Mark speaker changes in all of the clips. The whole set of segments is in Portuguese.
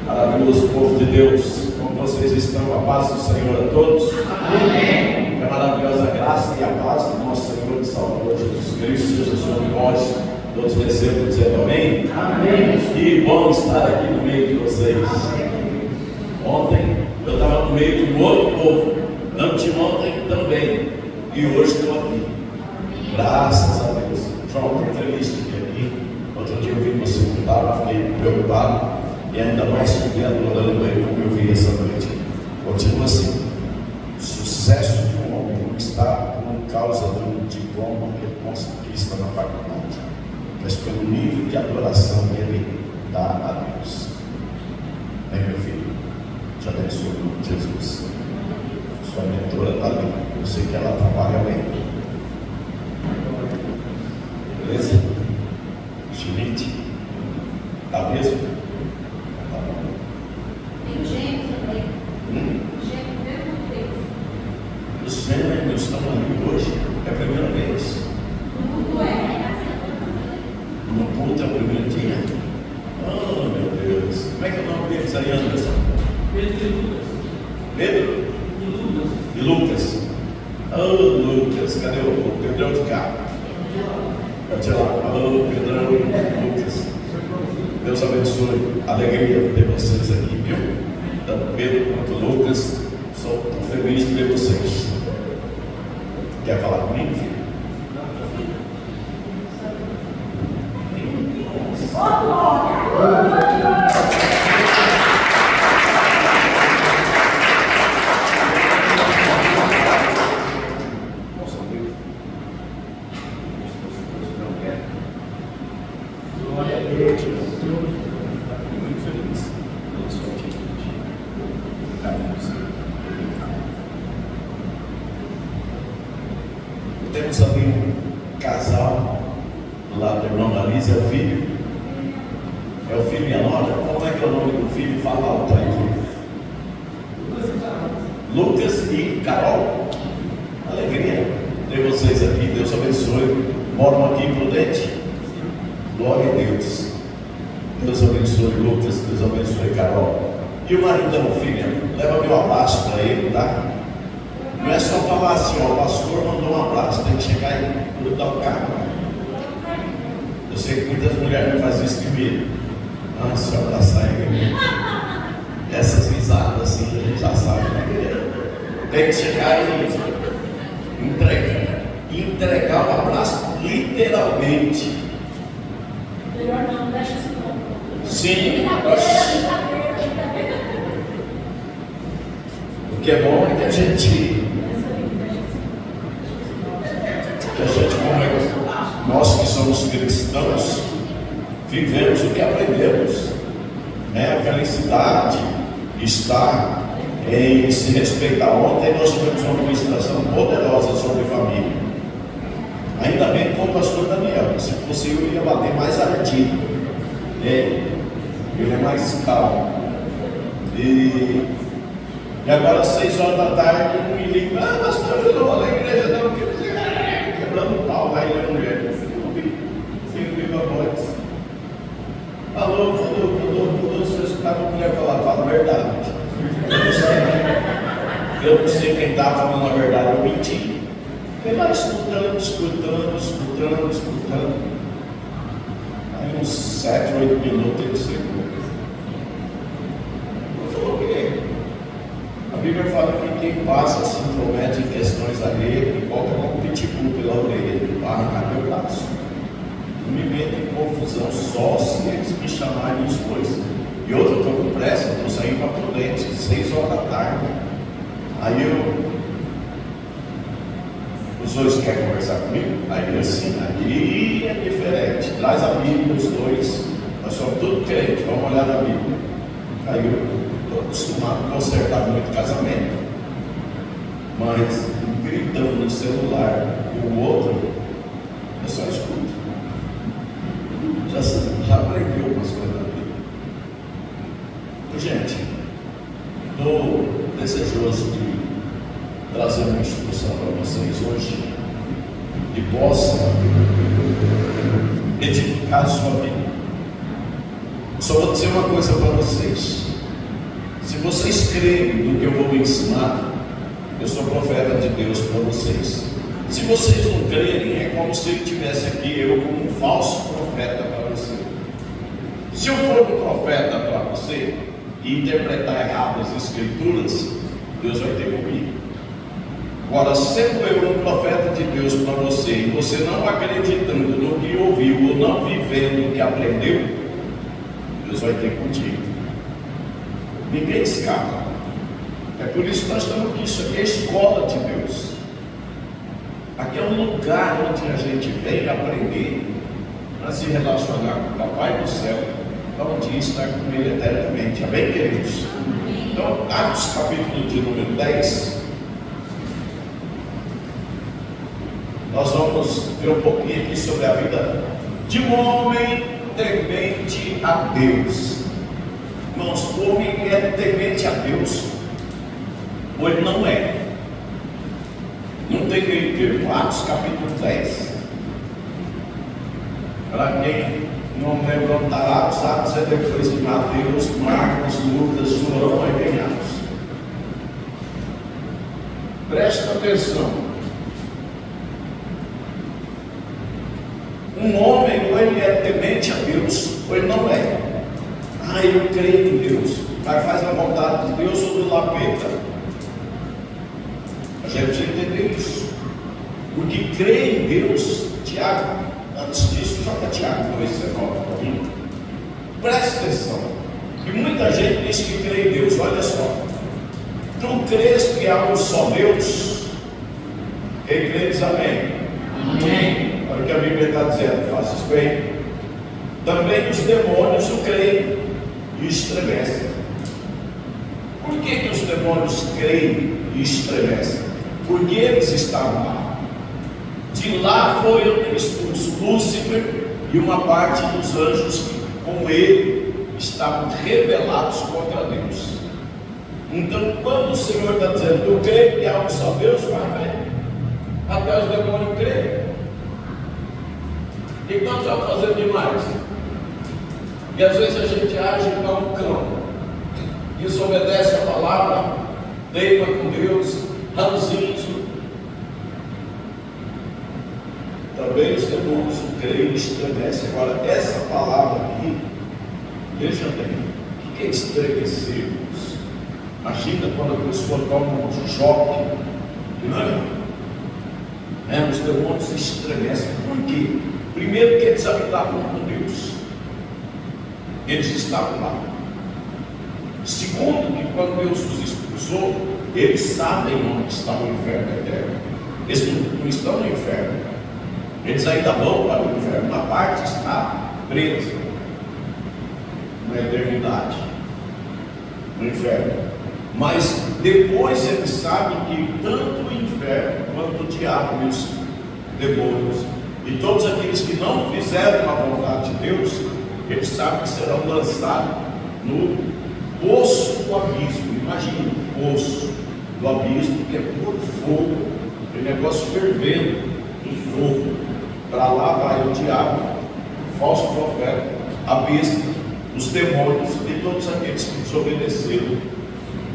Speaker 1: Maravilhoso povo de Deus, como vocês estão? A paz do Senhor a todos.
Speaker 2: Amém.
Speaker 1: Que a maravilhosa graça e a paz do nosso Senhor e Salvador Jesus Cristo seja sobre nós. Todos recebam dizendo amém.
Speaker 2: Amém.
Speaker 1: Que bom estar aqui no meio de vocês. Ontem eu estava no meio de um outro povo, anteontem também, e hoje estou aqui. Graças a Deus. João, estou feliz de vir aqui. Outro dia eu vi você contar, fiquei preocupado. E ainda mais que adorando aí, como eu vi essa noite. Continua assim. O sucesso de um homem não está por causa do diploma que ele conquista na faculdade, mas pelo nível de adoração que ele dá a Deus. Bem, meu filho, te abençoe em nome de Jesus. Sua mentora está ali. Eu sei que ela trabalha bem. Beleza? Schmidt, está mesmo? Os gêmeos estão ali hoje, é a primeira vez. No culto é o primeiro dia? Oh, meu Deus. Como é que é o nome deles aí, Anderson?
Speaker 3: Pedro e Lucas.
Speaker 1: Pedro? E Lucas. Oh, Lucas. Cadê o Pedrão de cá? Pode ir lá. Oh, Pedrão e Lucas. Deus abençoe. Alegria ter vocês aqui, viu? Tanto Pedro quanto Lucas. Estou feliz de ver vocês. Quer falar comigo, filho? Muito feliz pela sua atitude. Temos ali um casal do lado da irmã Marisa, é o filho. É o filho e a nora. Como é que é o nome do filho? Fala alto aí, filho. Lucas e Carol. Alegria ter vocês aqui. Deus abençoe. Moram aqui em Prudente. Glória a Deus. Deus abençoe Lucas. Deus abençoe Carol. E o maridão, filha, leva meu abraço para ele, tá? Não é só falar assim, ó, o pastor mandou um abraço, tem que chegar e grudar o carro. Eu sei que muitas mulheres não fazem isso de medo. Ah, se eu abraçar ele, essas risadas assim, a gente já sabe, né? Tem que chegar e entregar o abraço, literalmente.
Speaker 2: Melhor não, deixa esse nome.
Speaker 1: Sim, o que é bom é que a gente nós que somos cristãos, vivemos o que aprendemos, né? A felicidade está em se respeitar. Ontem nós tivemos uma ministração poderosa sobre família. Ainda bem com o pastor Daniel, se fosse eu ia bater mais ardido. Ele é mais calmo. E agora às 6 horas da tarde ele me liga, pastor, eu não vou na igreja não, porque você quebrando o pau, vai ler a mulher. Filho, viva a voz. Falou, se eu escutar a mulher falar, fala a verdade. Eu não sei quem está falando a verdade, eu menti. Fiquei lá escutando. Aí uns 7, 8 minutos ele chegou. Eu falei, o quê? A Bíblia fala que quem passa se intromete em questões alheias e coloca um pitbull pela orelha para arrancar meu braço. Não me meto em confusão só se eles me chamarem os dois. E outro, eu estou com pressa, estou saindo para Prudente, 6 horas da tarde. Aí os dois querem conversar comigo? Aí assim, aí é diferente. Traz a Bíblia, os dois. Nós somos tudo crente, vamos olhar na Bíblia. Aí eu estou acostumado a consertar muito casamento. Mas gritando no celular e o outro, eu só escuto. Já aprendeu umas coisas da Bíblia. Gente, estou desejoso de trazer uma instrução para vocês hoje que possa edificar a sua vida. Só vou dizer uma coisa para vocês: Se vocês creem no que eu vou ensinar, eu sou profeta de Deus para vocês. Se vocês não crerem, é como se ele estivesse aqui, eu como um falso profeta para você. Se eu for um profeta para você e interpretar errado as escrituras, Deus vai ter comigo. Agora, sendo eu um profeta de Deus para você, e você não acreditando no que ouviu, ou não vivendo o que aprendeu, Deus vai ter contigo. Ninguém escapa. É por isso que nós estamos aqui. Isso aqui é a escola de Deus. Aqui é um lugar onde a gente vem aprender a se relacionar com o Papai do céu, para um dia estar com Ele eternamente. Amém, queridos? Então, Atos capítulo de número 10, nós vamos ver um pouquinho aqui sobre a vida de um homem temente a Deus. Irmãos, o homem é temente a Deus, ou ele não é? Não tem meio termo. Atos capítulo 10. Para quem não lembra onde está Atos, Atos é depois de Mateus, Marcos, Lucas, João, aí vem Atos. Presta atenção. Um homem, ou ele é temente a Deus, ou ele não é. Ah, eu creio em Deus, mas faz a vontade de Deus ou do lapeta. A gente precisa entender isso. Porque crer em Deus, Tiago, antes disso, joga Tiago 2,19 para mim. Presta atenção. E muita gente diz que crê em Deus. Olha só. Tu crês que há um só Deus? Quem crê diz amém. Amém. Olha o que a Bíblia está dizendo. Faça isso bem. Também os demônios o creem e estremecem. Por que os demônios creem e estremecem? Porque eles estavam lá. De lá foi expulso Lúcifer e uma parte dos anjos que com ele estavam rebelados contra Deus. Então, quando o Senhor está dizendo, eu creio que há um só Deus, vai crer. Até os demônios creem. O que nós estamos fazendo demais? E às vezes a gente age como um cão, desobedece a palavra, teima com Deus, ranzinho. Também os demônios creem e estremecem. Agora, essa palavra aqui, veja bem, o que é estremecer? Imagina quando a pessoa toma um choque, os demônios estremecem. Por quê? Primeiro, que eles habitavam com Deus, eles estavam lá. Segundo, que quando Deus os expulsou, eles sabem onde está o inferno eterno. Eles não estão no inferno, eles ainda vão para o inferno. Uma parte está presa na eternidade, no inferno. Mas depois eles sabem que tanto o inferno quanto o diabo e os demônios e todos aqueles que não fizeram a vontade de Deus, eles sabem que serão lançados no poço do abismo. Imagina o poço do abismo, que é por fogo, aquele negócio fervendo em fogo. Para lá vai o diabo, o falso profeta, a besta, os demônios e todos aqueles que desobedeceram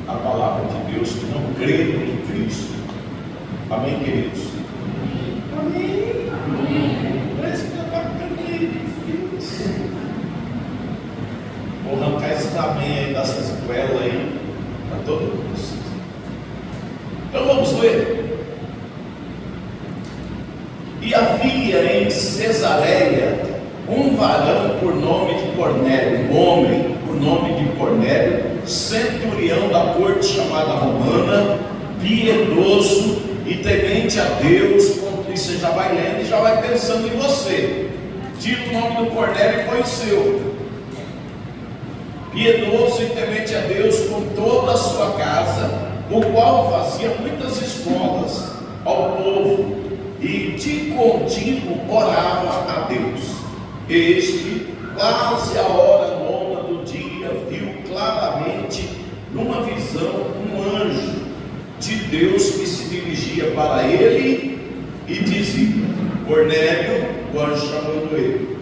Speaker 1: a palavra de Deus, que não creram em Cristo. Amém, queridos? Amém. Amém. Parece que está comigo. Vou arrancar esse tamanho aí dessa sequela aí para todo mundo. Então vamos ler. E havia em Cesareia um varão por nome de Cornélio, um homem por nome de Cornélio, centurião da corte chamada romana, piedoso e temente a Deus. E você já vai lendo e já vai pensando em você. Tira o nome do Cornélio e põe o seu. Piedoso e temente a Deus com toda a sua casa, o qual fazia muitas esmolas ao povo e de contínuo orava a Deus. Este, quase a hora nona do dia, viu claramente numa visão um anjo de Deus que se dirigia para ele e dizia: Cornélio. O anjo chamando ele.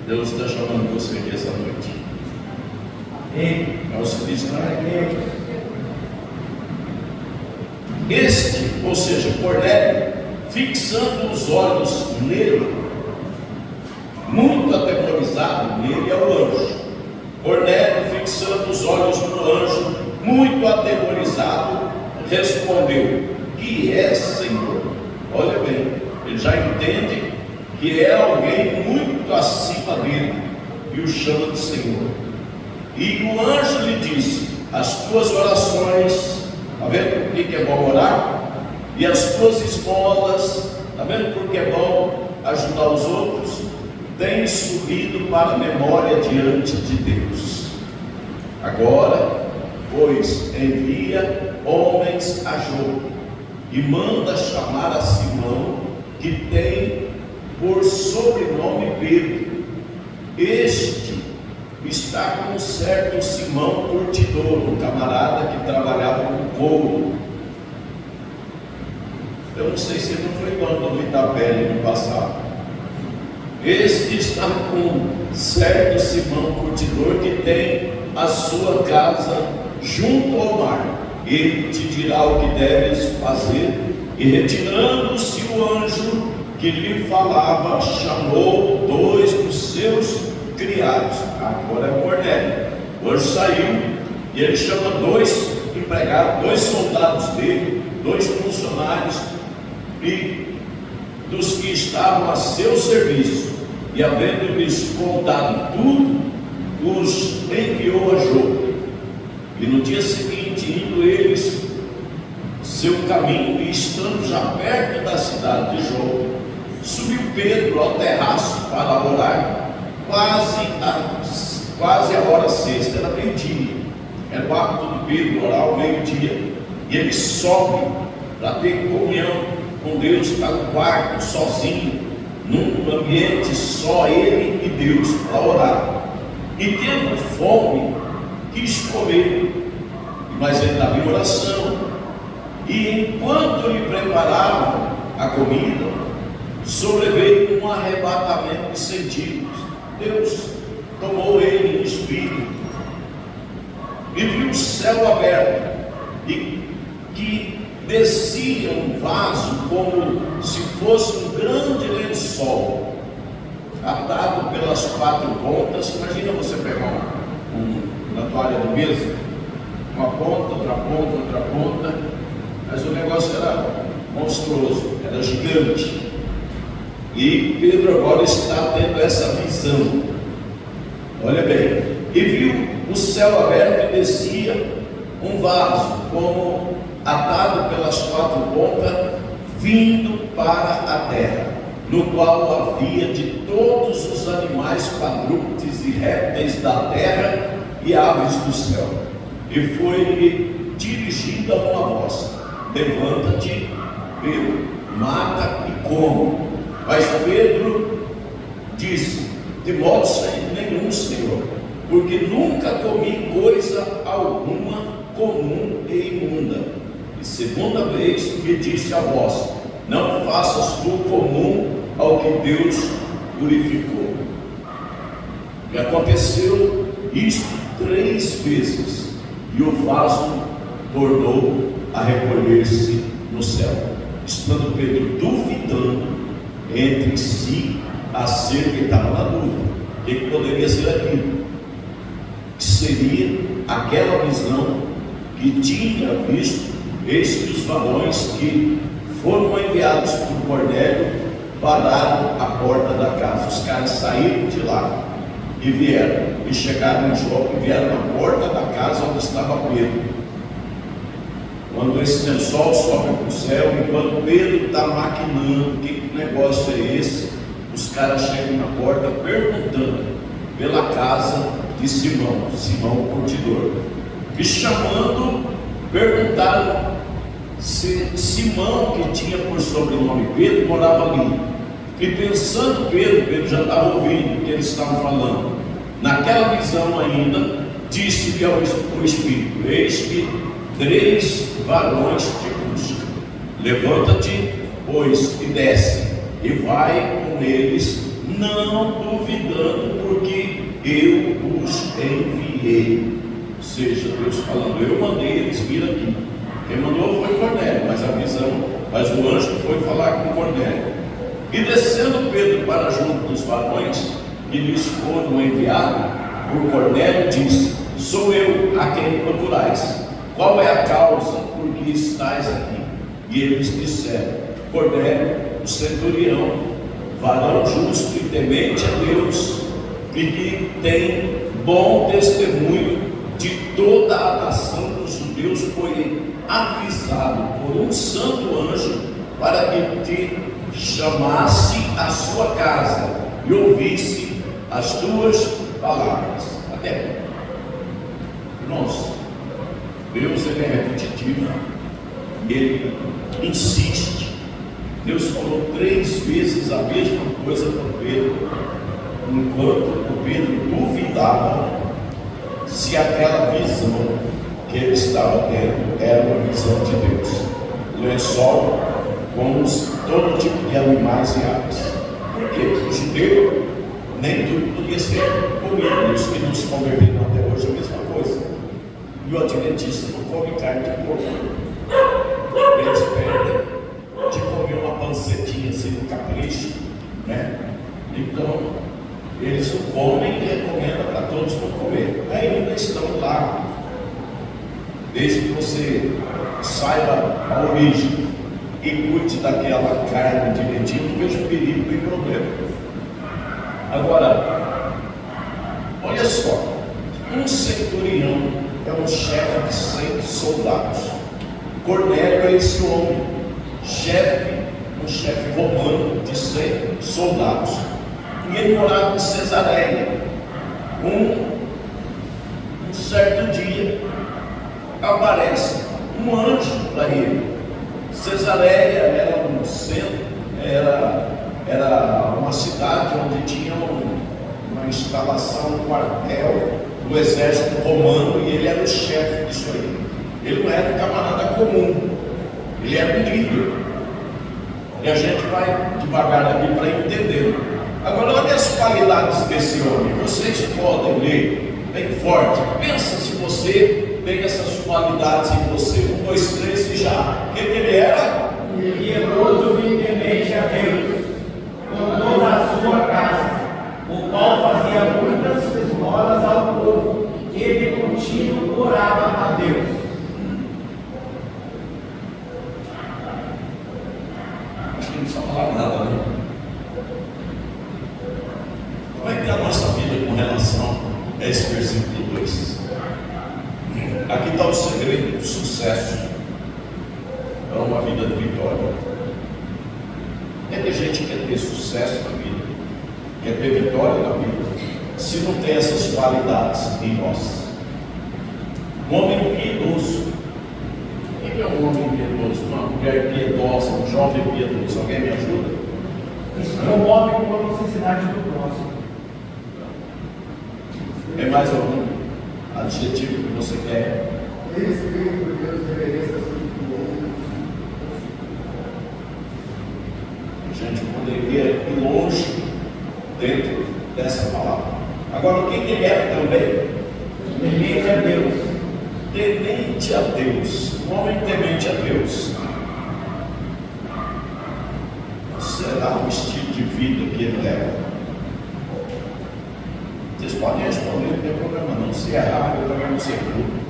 Speaker 1: Deus está chamando você aqui essa noite. É o filho de Israel. Este, ou seja, Cornélio, fixando os olhos nele, muito atemorizado nele, é o anjo. Cornélio, fixando os olhos no anjo, muito atemorizado, respondeu: que é, Senhor? Olha bem, ele já entende que é alguém muito acima dele e o chama de Senhor. E o anjo lhe disse: as tuas orações, está vendo por que é bom orar? E as tuas esmolas, está vendo por que é bom ajudar os outros? Têm subido para a memória diante de Deus. Agora, pois, envia homens a Jope e manda chamar a Simão, que tem por sobrenome Pedro. Este está com um certo Simão curtidor, um camarada que trabalhava com couro. Eu não sei se ele não foi dono do Vitapele no passado. Este está com um certo Simão curtidor que tem a sua casa junto ao mar. Ele te dirá o que deves fazer. E retirando-se o anjo que lhe falava, chamou 2 dos seus criados. Agora é o Cornélio. O anjo saiu e ele chama 2 empregados, 2 soldados dele, 2 funcionários e dos que estavam a seu serviço, e havendo-lhes contado tudo, os enviou a Jope. E no dia seguinte, indo eles seu caminho, e estando já perto da cidade de Jope, subiu Pedro ao terraço para orar, quase a hora sexta, era meio-dia. Era o hábito de Pedro orar ao meio-dia, e ele sobe para ter comunhão com Deus, está no quarto, sozinho, num ambiente só ele e Deus, para orar. E tendo fome, quis comer, mas ele estava em oração. E enquanto lhe preparavam a comida, sobreveio um arrebatamento de sentidos. Deus tomou ele em espírito e viu o céu aberto, e que descia um vaso como se fosse um grande lençol, atado pelas 4 pontas. Imagina você pegar uma toalha de mesa, uma ponta, outra ponta, mas o negócio era monstruoso, era gigante. E Pedro agora está tendo essa visão. Olha bem, e viu o céu aberto e descia um vaso como atado pelas 4 pontas, vindo para a terra, no qual havia de todos os animais quadrúpedes e répteis da terra e aves do céu. E foi-lhe dirigida uma voz: levanta-te, Pedro, mata e come. Mas Pedro disse: de modo nenhum, Senhor, porque nunca comi coisa alguma comum e imunda. E segunda vez me disse a voz: não faças tu comum ao que Deus purificou. E aconteceu isto 3 vezes, e o vaso tornou a recolher-se no céu, estando Pedro duvidando entre si acerca, que estava na dúvida, o que poderia ser aquilo, que seria aquela visão que tinha visto. Eis que os varões que foram enviados por Cornélio pararam à porta da casa. Os caras saíram de lá e vieram, e chegaram em Jope, e vieram na porta da casa onde estava Pedro. Quando esse lençol sobe para o céu, enquanto Pedro está maquinando que negócio é esse, os caras chegam na porta perguntando pela casa de Simão o curtidor, e chamando, perguntaram se Simão, que tinha por sobrenome Pedro, morava ali. E pensando Pedro já estava ouvindo o que eles estavam falando. Naquela visão ainda, disse-lhe ao Espírito: eis que 3 varões te buscam. Levanta-te, pois, e desce, e vai com eles, não duvidando, porque eu os enviei. enviei. Ou seja, Deus falando, eu mandei eles vir aqui. Quem mandou foi Cornélio, mas o anjo foi falar com Cornélio. E descendo Pedro para junto dos varões que lhes foram enviados, por Cornélio disse: sou eu a quem procurais. Qual é a causa por que estáis aqui? E eles disseram: Cornélio, o centurião, varão justo e temente a Deus, e que tem bom testemunho de toda a nação dos judeus, foi avisado por um santo anjo para que te chamasse à sua casa e ouvisse as tuas palavras. Até aqui. Irmãos, Deus ele é repetitivo, ele insiste. Deus falou 3 vezes a mesma coisa para Pedro, enquanto o Pedro duvidava se aquela visão que ele estava tendo era uma visão de Deus. Lençol com todo tipo de animais e aves. Por quê? O judeu nem tudo podia ser comido. Os que não se converteram até hoje é a mesma coisa. E o adventista não come carne de porco. Eles perdem de comer uma pancetinha assim no capricho, né? Então eles não comem e recomendam para todos não comer. Ainda estão lá, desde que você saiba a origem e cuide daquela carne direitinho, não vejo perigo nem problema. Agora, olha só, um centurião é um chefe de 100 soldados. Cornélio é esse homem, um chefe romano de 100 soldados. E ele morava em Cesareia. Um certo dia aparece um anjo para ele. Cesareia era um centro, era uma cidade onde tinha uma instalação, um quartel do exército romano, e ele era o chefe disso aí. Ele não era um camarada comum, ele era um líder. E a gente vai devagar aqui para entender. Agora, olha as qualidades desse homem. Vocês podem ler bem forte. Pensa se você tem essas qualidades em você. 1, 2, 3 e já. O que ele era?
Speaker 3: Piedoso e temente a Deus, com toda a sua casa, o qual fazia muitas esmolas ao povo, e de contínuo orava a Deus.
Speaker 1: Acho que não precisa falar nada, né? Como é que é a nossa vida com relação a esse versículo 2? Aqui está o segredo do sucesso para uma vida de vitória. É que a gente quer ter sucesso na vida, quer ter vitória na vida, se não tem essas qualidades em nós. Um homem piedoso. Quem é um homem piedoso? Uma mulher piedosa, um jovem piedoso. Alguém me ajuda?
Speaker 3: Isso promove com a necessidade do próximo.
Speaker 1: É mais algum adjetivo que você quer?
Speaker 4: Eles creem por Deus, reverência ao outro.
Speaker 1: A gente poderia ir longe dentro dessa palavra. Agora, o que ele era também?
Speaker 3: Temente a Deus.
Speaker 1: Temente a Deus. Um homem temente a Deus. Será o estilo de vida que ele leva? Vocês podem responder, não tem problema não. Se errar, eu também não sei tudo.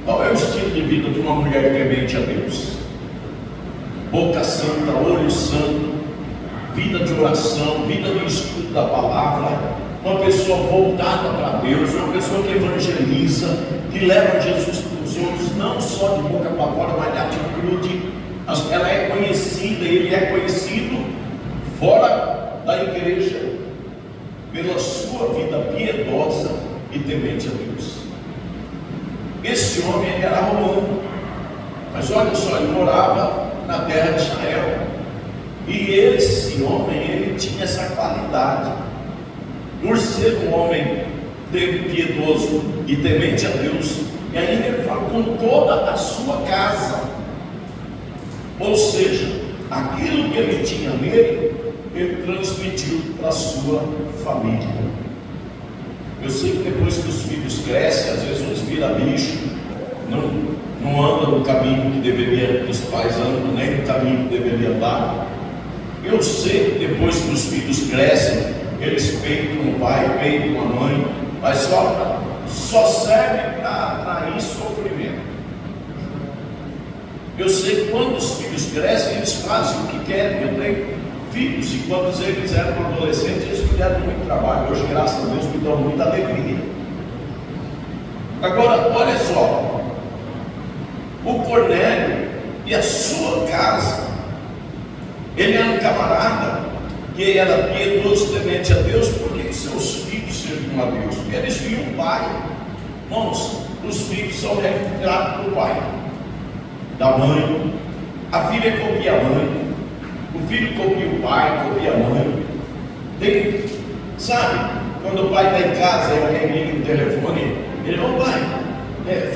Speaker 1: Qual é o estilo de vida de uma mulher temente a Deus? Boca santa, olho santo, vida de oração, vida de estudo da palavra, uma pessoa voltada para Deus, uma pessoa que evangeliza, que leva Jesus para os outros, não só de boca para fora, mas de atitude. Ela é conhecida, ele é conhecido fora da igreja pela sua vida piedosa e temente a Deus. Esse homem era romano, mas olha só, ele morava na terra de Israel, e esse homem, ele tinha essa qualidade, por ser um homem piedoso e temente a Deus, e ainda ele fala com toda a sua casa, ou seja, aquilo que ele tinha nele, ele transmitiu para a sua família. Eu sei que depois que os filhos vira bicho, não anda no caminho que deveria, os pais andam, nem no caminho que deveria andar. Eu sei que depois que os filhos crescem, eles peitam o pai, peitam a mãe, mas só serve para atrair sofrimento. Eu sei que quando os filhos crescem, eles fazem o que querem. Eu tenho filhos e quando eles eram adolescentes, eles me deram muito trabalho. Hoje, graças a Deus, me dão muita alegria. Agora, olha só, o Cornélio e a sua casa, ele era um camarada que era piedoso, temente a Deus. Por que seus filhos serviam a Deus? Porque eles viam o pai. Irmãos, os filhos são retratos do pai, da mãe. A filha copia a mãe, o filho copia o pai, copia a mãe. Sabe, quando o pai está em casa e alguém liga no telefone, ele não vai,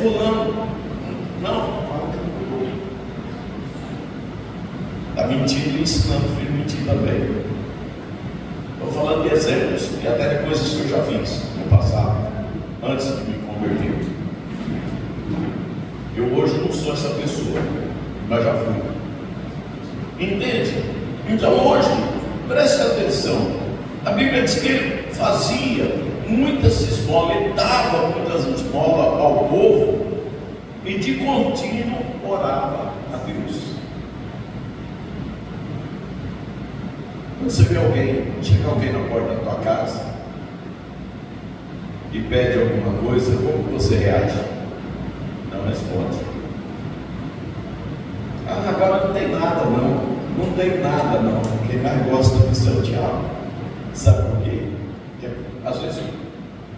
Speaker 1: fulano, não, fala que não vou. Está mentindo e ensinando o filho a mentir também. Estou falando de exemplos e até de coisas que eu já fiz no passado, antes de me converter. Eu hoje não sou essa pessoa, mas já fui. Entende? Então hoje, preste atenção. A Bíblia diz que ele fazia muitas esmolas, ele dava muitas esmolas ao povo e de contínuo orava a Deus. Quando você vê alguém, chega alguém na porta da tua casa e pede alguma coisa, como você reage? Não responde. Agora não tem nada não tem nada não. Quem mais gosta disso é o diabo. Sabe por quê? Porque às vezes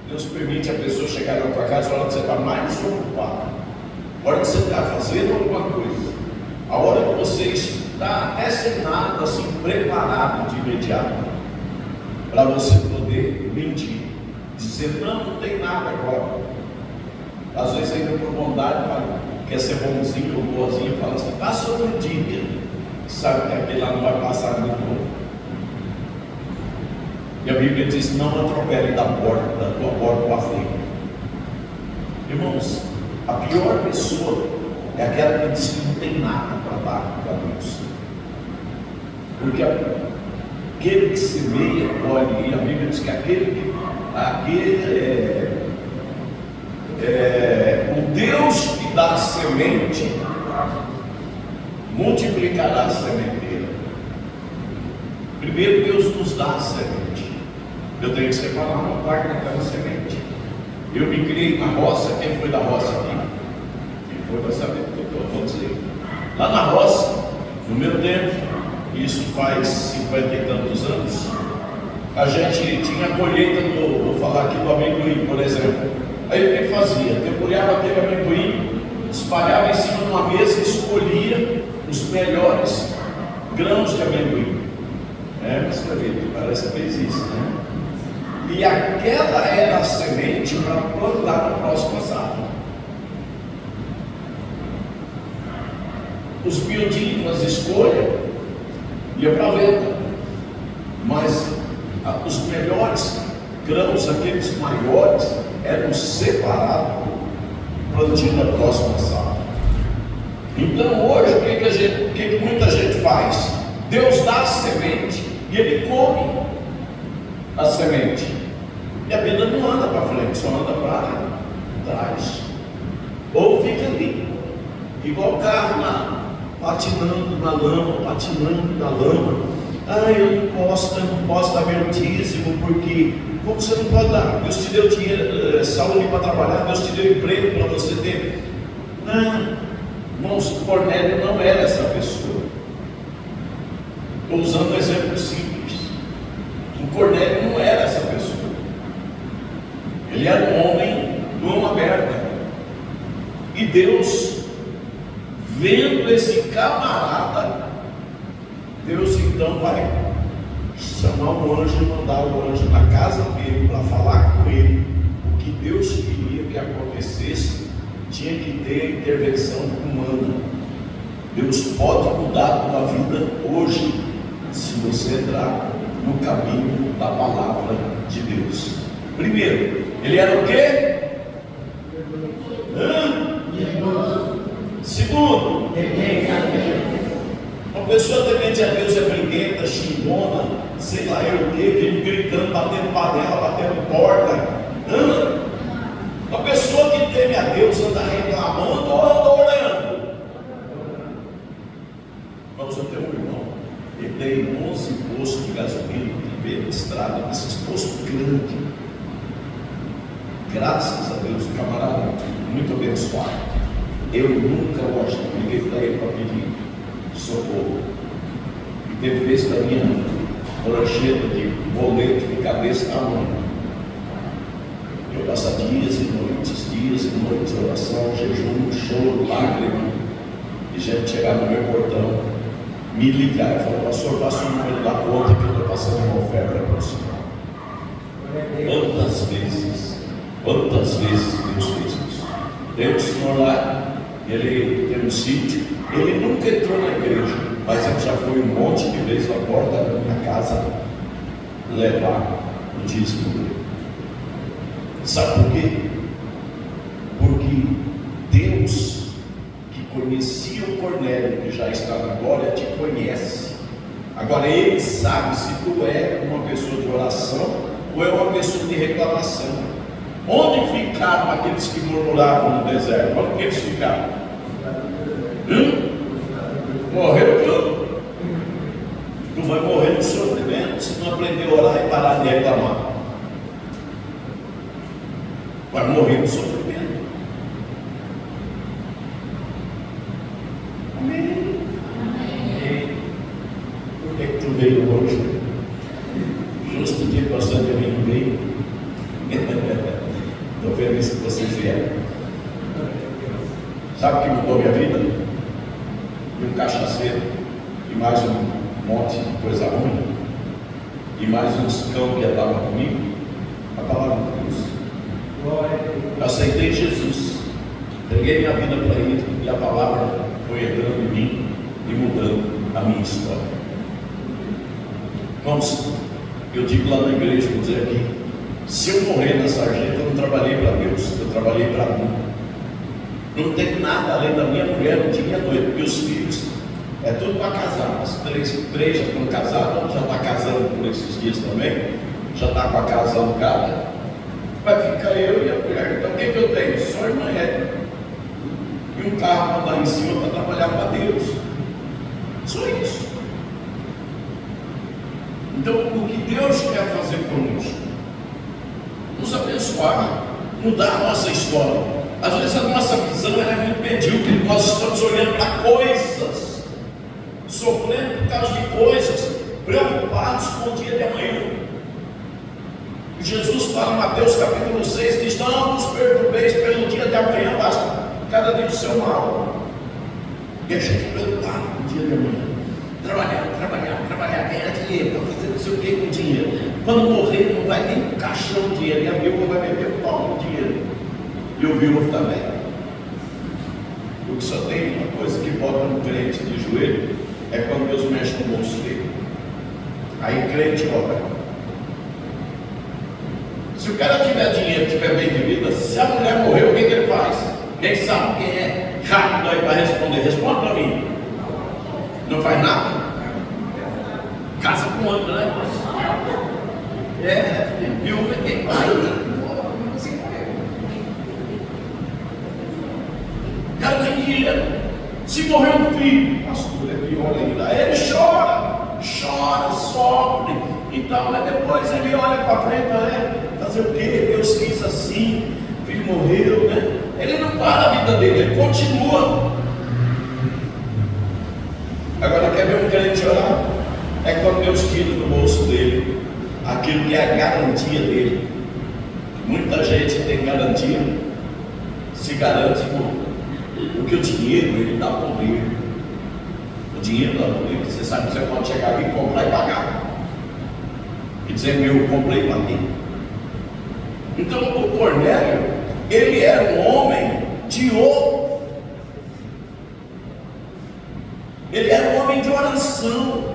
Speaker 1: Deus permite a pessoa chegar na tua casa na hora que você está mais desocupado, a hora que você está fazendo alguma coisa, a hora que você está até sem nada, assim, preparado de imediato, para você poder mentir, dizer, não tem nada agora. Às vezes ainda por bondade, quer ser bonzinho ou boazinho, fala assim, passa outro dia, sabe que aquele lá não vai passar de novo. E a Bíblia diz, não atropele da tua porta para frente. Irmãos, a pior pessoa é aquela que diz que não tem nada para dar para Deus. Porque aquele que semeia, colhe, e a Bíblia diz que o Deus que dá a semente multiplicará a sementeira. Primeiro Deus nos dá a semente. Eu tenho que separar uma parte daquela semente. Eu me criei na roça. Quem foi da roça aqui? Quem foi vai saber o que eu vou dizer. Lá na roça, no meu tempo, isso faz 50 e tantos anos, a gente tinha a colheita vou falar aqui do amendoim, por exemplo. Aí o que fazia? Temporeava aquele amendoim, espalhava em cima de uma mesa e escolhia os melhores grãos de amendoim. Mas parece que fez isso, né? E aquela era a semente para plantar na próxima safra. Os miudinhos, as escolhas, ia para a venda. Mas os melhores grãos, aqueles maiores, eram separados para o plantio da próxima safra. Então hoje, o que muita gente faz? Deus dá a semente e ele come a semente. E a vida não anda para frente, só anda para trás. Ou fica ali, igual o carro lá, patinando na lama. Eu não posso dar meu dízimo, porque como você não pode dar? Deus te deu dinheiro, saúde para trabalhar, Deus te deu emprego para você ter. Não, irmãos, o Cornélio não era essa pessoa. Estou usando um exemplo simples. O Cornélio não era essa pessoa. Ele era um homem de mão aberta. E Deus, vendo esse camarada, Deus então vai chamar o anjo e mandar o anjo na casa dele para falar com ele. O que Deus queria que acontecesse tinha que ter a intervenção humana. Deus pode mudar a tua vida hoje, se você entrar no caminho da palavra de Deus. Primeiro, ele era o quê? pessoa temente a Deus é briguenta, xingona, sei lá eu o que, vive gritando, batendo panela, batendo porta. Uma pessoa que teme a Deus anda reclamando ou anda orando? Vamos, eu tenho um irmão, ele tem 11 postos de gasolina, de beira de estrada, desses postos grandes. Graças a Deus, o camarada muito abençoado. Eu nunca liguei para ele para pedir socorro. E teve vezes da minha prancheta de boleto ficar desse tamanho. Eu passar dias e noites de oração, jejum, choro, lágrima. E gente chegar no meu portão, me ligar e falar: pastor, passa o número da conta que eu estou passando uma oferta para o senhor. Quantas vezes Deus fez isso? Tem um senhor lá, ele tem um sítio, ele nunca entrou na igreja, mas ele já foi um monte de vezes na porta da minha casa levar o dízimo dele. Sabe por quê? Porque Deus, que conhecia o Cornélio, que já está na glória, te conhece. Agora Ele sabe se tu é uma pessoa de oração ou é uma pessoa de reclamação. Onde ficaram aqueles que murmuravam no deserto? Onde que eles ficaram? Morreu tudo. Tu vai morrer no sofrimento se não aprender a orar e parar de reclamar. Vai morrer no sofrimento. Amém. Por que tu veio hoje? Justo dia que bastante alguém não veio. Estou feliz que vocês vieram. Sabe o que mudou minha vida? E um cachaceiro, e mais um monte de coisa ruim, e mais uns cão que andavam comigo. A palavra de Deus. Eu aceitei Jesus, entreguei minha vida para Ele, e a palavra foi entrando em mim e mudando a minha história. Vamos, eu digo lá na igreja, vou dizer aqui: se eu morrer na sarjeta, eu não trabalhei para Deus, eu trabalhei para mim. Não tem nada além da minha mulher, não tinha doido, meus filhos, é tudo para casar. As três já estão casadas, já está casando por esses dias também, já está com a casa alugada. Vai ficar eu e a mulher. Então o que eu tenho? Só irmã Érica. E um carro para andar em cima para trabalhar para Deus. Só isso. Então o que Deus quer fazer conosco? Nos abençoar, mudar a nossa história. Às vezes a nossa visão é muito medíocre, nós estamos olhando para coisas, sofrendo por causa de coisas, preocupados com o dia de amanhã. Jesus fala em Mateus capítulo 6, diz: não vos perturbeis pelo dia de amanhã, basta cada dia do seu mal. E a gente preocupado com o dia de amanhã. Trabalhar, ganhar dinheiro, para fazer não sei o que com dinheiro. Quando morrer, não vai nem pro caixão o dinheiro, e a viúva vai meter o pau no dinheiro. E o viúvo também. Porque só tem uma coisa que bota um crente de joelho, é quando Deus mexe no bolso dele. Aí o crente ora. Se o cara tiver dinheiro, tiver bem de vida, se a mulher morreu, o que ele faz? Nem sabe quem é. Rápido aí para responder. Responde para mim. Não faz nada? Casa com outro, né? Viúva tem pai. O cara tem dinheiro. Se morrer um filho, pastor, é pior ainda. Ele chora, sofre e tal, mas depois ele olha para frente, né? Fazer o quê? Deus quis assim, o filho morreu, né? Ele não para a vida dele, ele continua. Agora, quer ver um crente orar? É quando Deus tira do bolso dele aquilo que é a garantia dele. Muita gente tem garantia, se garante porque o dinheiro ele dá poder. O dinheiro dá poder. Você sabe que você pode chegar aqui, comprar e pagar. E dizer: eu comprei e paguei. Então o Cornélio, ele era um homem de ouro. Ele era um homem de oração.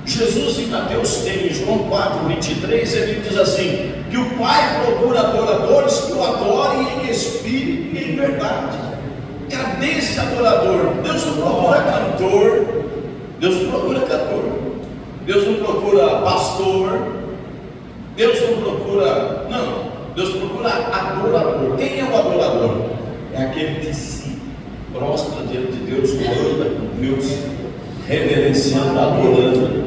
Speaker 1: Jesus em Mateus, em João 4, 23, ele diz assim: que o Pai procura adoradores que o adorem em espírito e em verdade. É cadê esse adorador? Deus não procura cantor, Deus não procura cantor, Deus não procura pastor, Deus não procura, não, Deus procura adorador. Quem é o adorador? É aquele que se prostra diante de Deus, anda com Deus, reverenciando, adorando,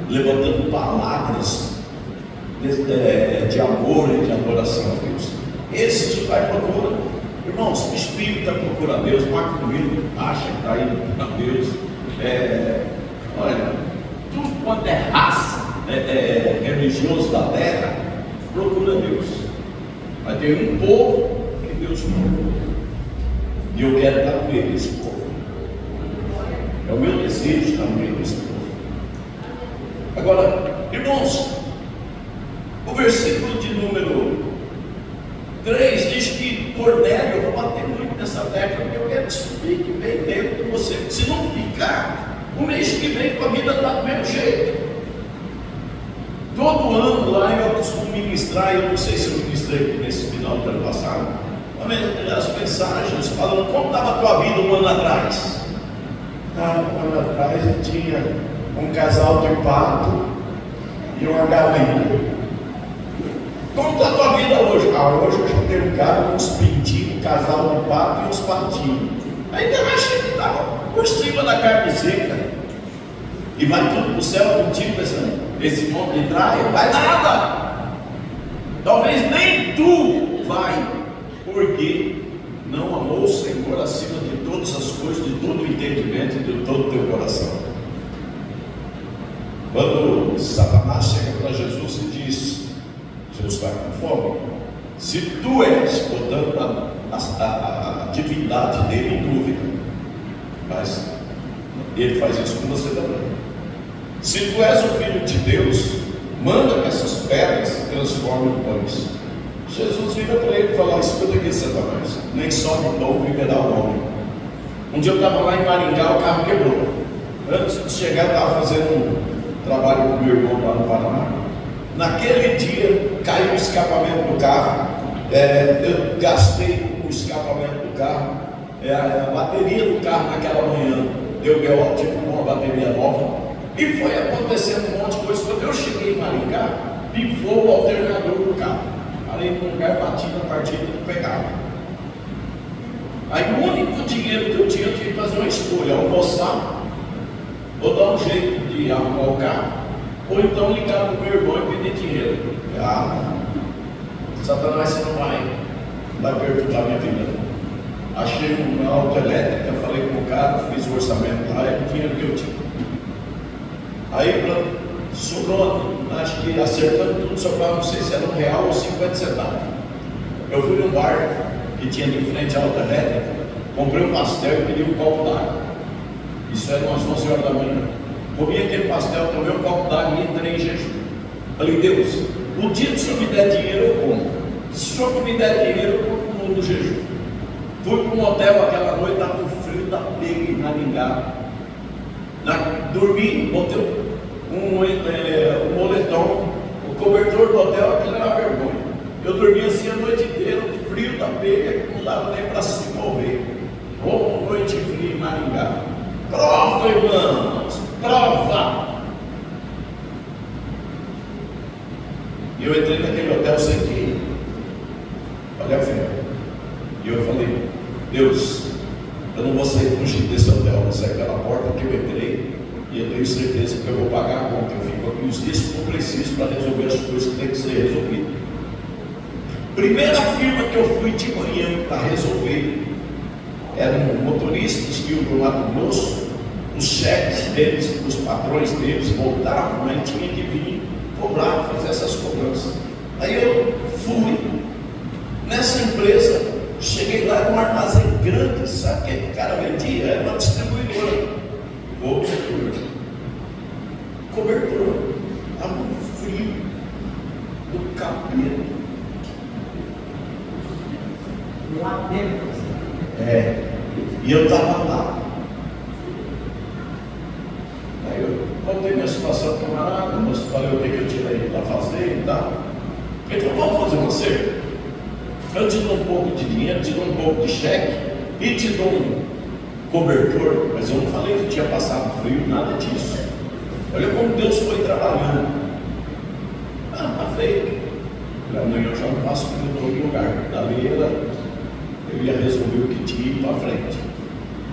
Speaker 1: levantando palavras de amor e de adoração a Deus. Esse tipo vai procurar. Irmãos, o espírita procura Deus, Marco comigo, acha que está indo para Deus. Olha, tudo quanto é raça religioso da terra, procura Deus. Mas tem um povo que Deus procura. E eu quero estar no meio desse povo. É o meu desejo estar no meio desse povo. Agora, irmãos, o versículo de número 3 diz que Cornélio, eu vou bater muito nessa tecla, porque eu quero que isso fique bem dentro de você. Se não ficar, o mês que vem com a vida está do mesmo jeito. Todo ano lá eu costumo ministrar, eu não sei se eu ministrei aqui nesse final do ano passado, as mensagens falando como estava a tua vida um ano atrás.
Speaker 4: Um ano atrás eu tinha um casal de pato e uma galinha.
Speaker 1: Como está a tua vida hoje?
Speaker 4: Hoje eu já tenho um gado, uns pintinhos, um casal de pato e uns patinhos.
Speaker 1: Ainda mais que estava por cima da carne seca. E vai tudo para o céu contigo, pensando, esse monte de traia, vai nada. Talvez nem tu vai, porque não amou o Senhor acima de todas as coisas, de todo o entendimento e de todo o teu coração. Quando Satanás chega para Jesus e diz, Jesus está com fome, se tu és, botando a divindade dele em dúvida, mas ele faz isso com você também. Se tu és o Filho de Deus, manda que essas pedras se transformem em pães. Jesus vira para ele e fala, escuta aqui, Satanás, nem só de pão viverá o homem. Um dia eu estava lá em Maringá, o carro quebrou. Antes de chegar, eu estava fazendo um trabalho com meu irmão lá no Paraná. Naquele dia, caiu o escapamento do carro. Eu gastei o escapamento do carro. A bateria do carro naquela manhã deu B.O., tipo uma bateria nova. E foi acontecendo um monte de coisa. Quando eu cheguei em Maringá, pifou o alternador do carro. Parei num lugar, bati na partida e não pegava. Aí o único dinheiro que eu tinha que fazer uma escolha: almoçar, ou dar um jeito de arrumar o carro, ou então ligar para o meu irmão e pedir dinheiro. Satanás, você não vai perturbar minha vida. Achei uma auto elétrica, falei com o cara, fiz o orçamento lá, era o dinheiro que eu tinha. Aí sobrou, acho que acertando tudo, sobrava, não sei se era R$1 ou 50 centavos. Eu fui num bar que tinha de frente à auto elétrica, comprei um pastel e pedi um copo d'água. Isso era umas 11 horas da manhã. Comi aquele pastel, tomei um copo d'água e entrei em jejum. Falei, Deus, o dia que o Senhor me der dinheiro, eu como. Se o Senhor não me der dinheiro, eu como no jejum. Fui para um hotel aquela noite, estava um frio da pega em Maringá. Dormi, botei um moletom, o cobertor do hotel, aquilo era vergonha. Eu dormi assim a noite inteira, frio da pega, não dava nem para se mover. Uma noite fria em Maringá. Prova, irmãos, prova! E eu entrei naquele hotel sem que olha a fé. E eu falei, Deus, eu não vou sair fugindo desse hotel, eu vou sair pela porta que eu entrei, e eu tenho certeza que eu vou pagar a conta. Eu fico aqui os dias que eu preciso para resolver as coisas que tem que ser resolvidas. Primeira firma que eu fui de manhã para resolver eram motoristas que iam para o Mato Grosso. Os chefes deles, os patrões deles voltavam, mas tinha que vir cobrar, fazer essas cobranças. Aí eu fui nessa empresa, cheguei lá num armazém grande. Sabe o que o cara vendia? Era uma distribuidora. Cobertor, estava um frio do cabelo.
Speaker 3: Lá dentro.
Speaker 1: E eu estava lá. Aí eu contei minha situação para o camarada, falei o que eu tirei da fazer e tal. Ele falou, vamos fazer um acerto? Eu te dou um pouco de dinheiro, te dou um pouco de cheque e te dou cobertor, mas eu não falei que tinha passado frio, nada disso. Olha como Deus foi trabalhando. Tá feito. Amanhã eu já não passo frio em todo lugar. Dali eu ia resolver o que tinha e ir para frente.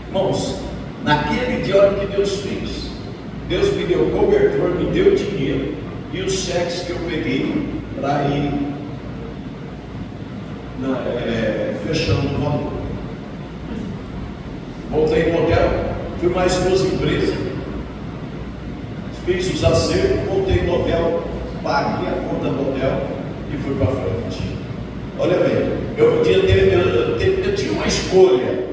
Speaker 1: Irmãos, naquele dia, olha o que Deus fez. Deus me deu cobertor, me deu dinheiro e os cheques que eu peguei para ir fechando o valor. Voltei no hotel, fui mais 2 empresas, fiz os acertos, voltei no hotel, paguei a conta do hotel e fui para frente. Olha bem, eu tinha uma escolha.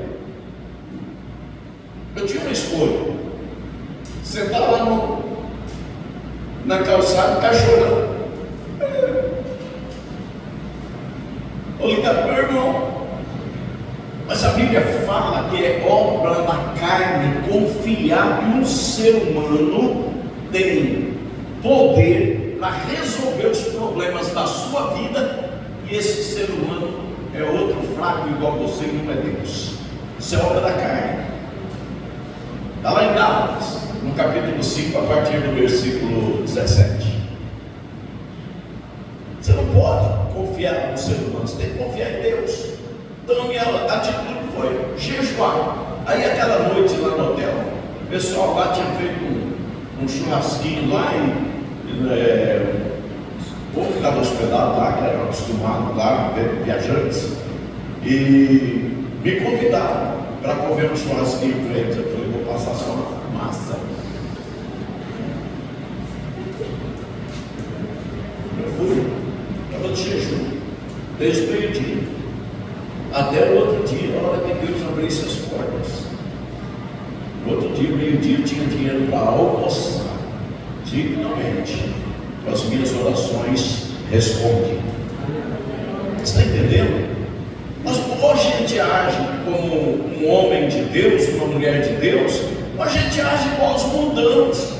Speaker 1: Eu tinha uma escolha. Sentar lá na calçada e ficar chorando. Eu ligar para o meu irmão. Mas a Bíblia fala que é obra da carne confiar que um ser humano tem poder para resolver os problemas da sua vida, e esse ser humano é outro fraco igual você e não é Deus. Isso é obra da carne. Está lá em Gálatas, no capítulo 5, a partir do versículo 17. Você não pode confiar no ser humano, você tem que confiar em Deus. Então a minha atitude foi jejuar. Aí aquela noite lá no hotel, o pessoal lá tinha feito um churrasquinho lá e o povo que estava hospedado lá, que era acostumado lá, viajantes, e me convidaram para comer um churrasquinho com eles. Eu falei, vou passar só uma massa. Eu fui, estava de jejum, desde o meio-dia até o outro dia, a hora que Deus abrisse as portas. No outro dia, meio-dia, eu tinha dinheiro para almoçar dignamente, com as minhas orações respondidas. Você está entendendo? Mas ou a gente age como um homem de Deus, uma mulher de Deus, ou a gente age igual os mundanos.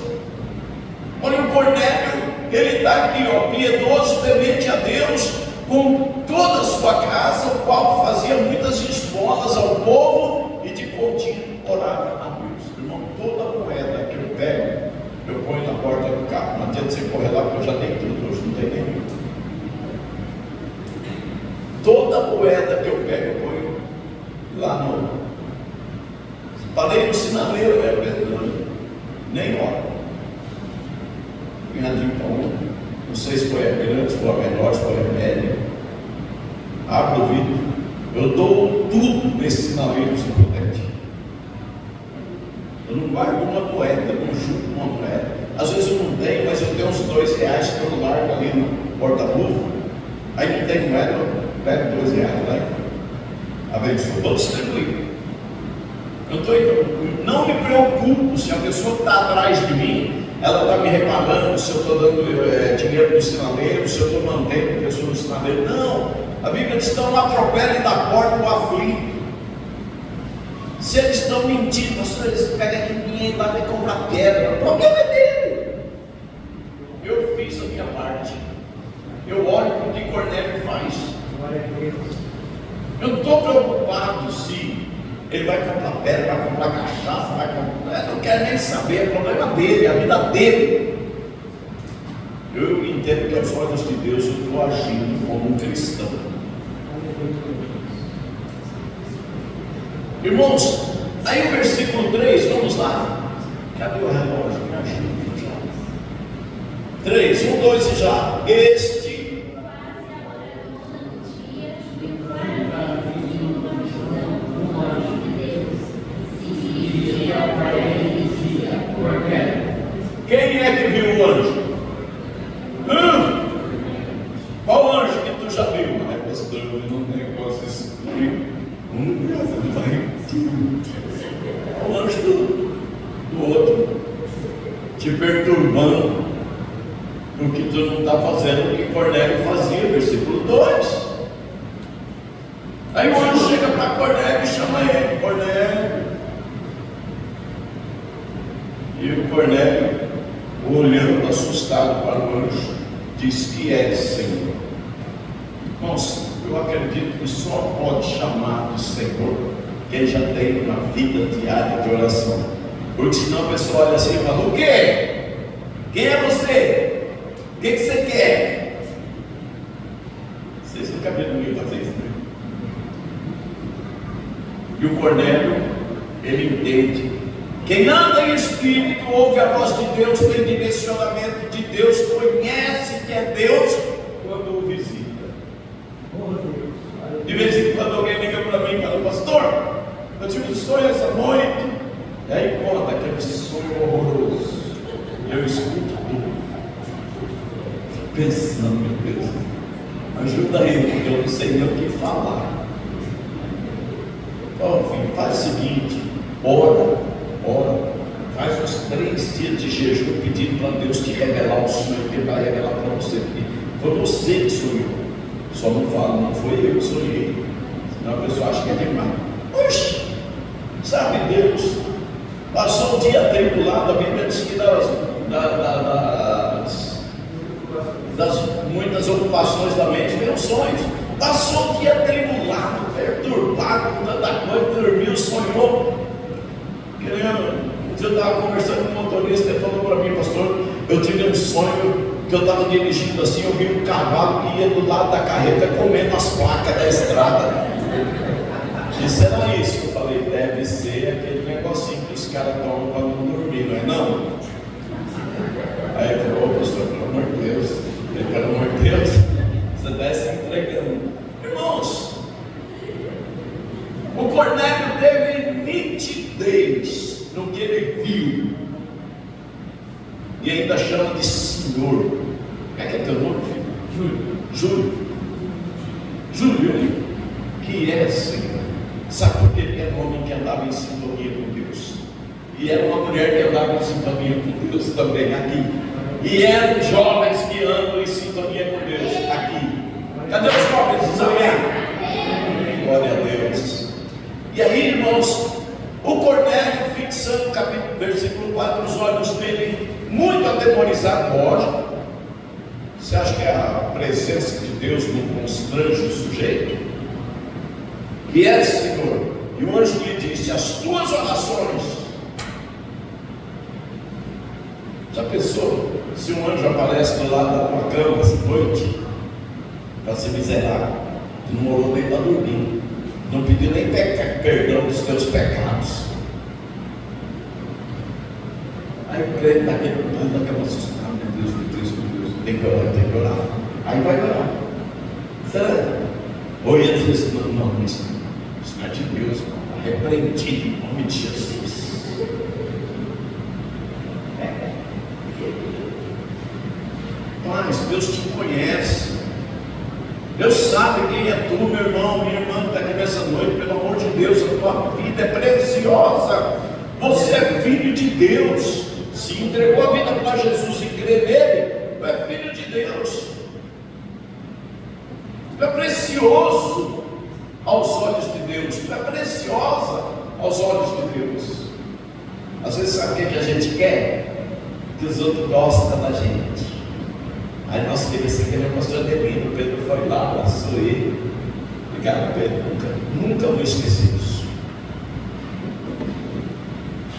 Speaker 1: Olha o Cornélio, ele está aqui, ó, piedoso, temente a Deus, com toda a sua casa, o qual fazia muitas esmolas ao povo e de contínuo orava a Deus. Irmão, toda moeda que eu pego, eu ponho na porta do carro. Não adianta você correr lá, porque eu já tenho tudo, hoje não tem nenhum. Toda moeda que eu pego, eu ponho lá no. Parei no sinaleiro, nem hora. Punhadinho para um. Não sei se foi a grande, se foi a menor, se foi a média. Abro o vidro. Eu dou tudo nesse sinaleiro se puder. Eu não guardo uma moeda, eu não junto uma moeda. Às vezes eu não tenho, mas eu tenho uns R$2 que eu largo ali no porta-luva. Aí não tem moeda, eu pego R$2, né? Abençoa, vou distribuir. Não me preocupo se a pessoa está atrás de mim, ela está me reparando se eu estou dando dinheiro no sinaleiro, se eu estou mantendo pessoas no sinaleiro. Não, a Bíblia diz que não atropelem da porta o aflito. Se eles estão mentindo, eles pegam aqui dinheiro e vai comprar pedra, o problema é dele. Eu fiz a minha parte. Eu olho para o que Cornélio faz. Eu não estou preocupado se ele vai comprar pedra, vai comprar cachaça, vai comprar. Eu não quero nem saber, é o problema dele, a vida dele. Eu entendo que aos olhos de Deus eu estou agindo como um cristão. Irmãos, aí o versículo 3, vamos lá. Cadê o relógio? Me ajuda já. 3, 1, 2 e já. Este. Quem é que viu o anjo? Qual anjo que tu já viu? É pastor, não tem negócio escuro. O anjo do outro te perturbando no que tu não está fazendo, o que Cornélio fazia, versículo 2. Aí o anjo chega para Cornélio e chama ele, Cornélio. E o Cornélio, olhando assustado para o anjo, diz que é Senhor. Irmãos, eu acredito que só pode chamar de Senhor quem já tem uma vida diária de oração. Porque senão a pessoa olha assim e fala: o quê? Quem é você? O que você quer? Vocês nunca viram ninguém fazer isso, né? E o Cornélio, ele entende. Quem anda em espírito, ouve a voz de Deus, tem direcionamento de Deus, conhece que é Deus quando o visita. De vez em quando alguém liga para mim e fala: pastor, eu tive um sonho essa noite. E aí conta aquele sonho horroroso. E eu escuto tudo. Fico pensando: meu Deus, ajuda ele, porque eu não sei nem o que falar. Ó, filho, faz o seguinte: ora, faz uns 3 dias de jejum pedindo para Deus te revelar o sonho, que Ele vai revelar para você. Foi você que sonhou. Só não fala: não foi eu que sonhei. Senão a pessoa acha que é demais. Oxe, sabe Deus? Passou um dia atribulado, a Bíblia diz que das muitas ocupações da mente veio sonhos. Passou um dia atribulado, perturbado, com tanta coisa, dormiu, sonhou. Um dia eu estava conversando com o motorista, ele falou para mim: pastor, eu tive um sonho que eu estava dirigindo assim, eu vi um cavalo que ia do lado da carreta comendo as placas da estrada. Isso era isso. Eu falei: deve ser aquele negocinho que os caras tomam para não dormir, não é não? Aí ele falou: ô pastor, pelo amor de Deus, pelo amor de Deus, você está se entregando. Irmãos, o Cornélio teve nitidez no que ele viu, e ainda chama de Senhor. Como é que é teu nome, filho? Júlio, que é Senhor. Sabe por que ele era um homem que andava em sintonia com Deus? E era uma mulher que andava em sintonia com Deus também, aqui. E eram jovens que andam em sintonia com Deus, aqui. Cadê os jovens? Amém? Glória a Deus. E aí, irmãos, o Cornélio, fixando o capítulo, versículo 4, os olhos dele muito atemorizados, lógico. Você acha que a presença de Deus não constrange o sujeito? Que é, Senhor? E o anjo lhe disse: as tuas orações. Já pensou se um anjo aparece do lado da tua cama essa noite para ser miserável? Tu não orou nem para dormir, não pediu nem perdão dos teus pecados. Aí o crente daquele mundo, daquela assustado: meu Deus, tem que orar. Aí vai orar. Será? Ou ia dizer assim: não, isso não é de Deus, repreendido em nome de Jesus. Mas Deus te conhece, Deus sabe quem é tu, meu irmão, minha irmã que está aqui nessa noite. Pelo amor de Deus, a tua vida é preciosa, você é filho de Deus. Se entregou a vida para Jesus e crê nele, tu é filho de Deus, tu é precioso aos olhos de Deus, tu é preciosa aos olhos de Deus. Às vezes, sabe o que a gente quer? Que os outros gostem da gente. Aí nós queremos ser que nem o pastor Adelino. O Pedro foi lá, abraçou ele. Obrigado, Pedro, nunca vou esquecer isso.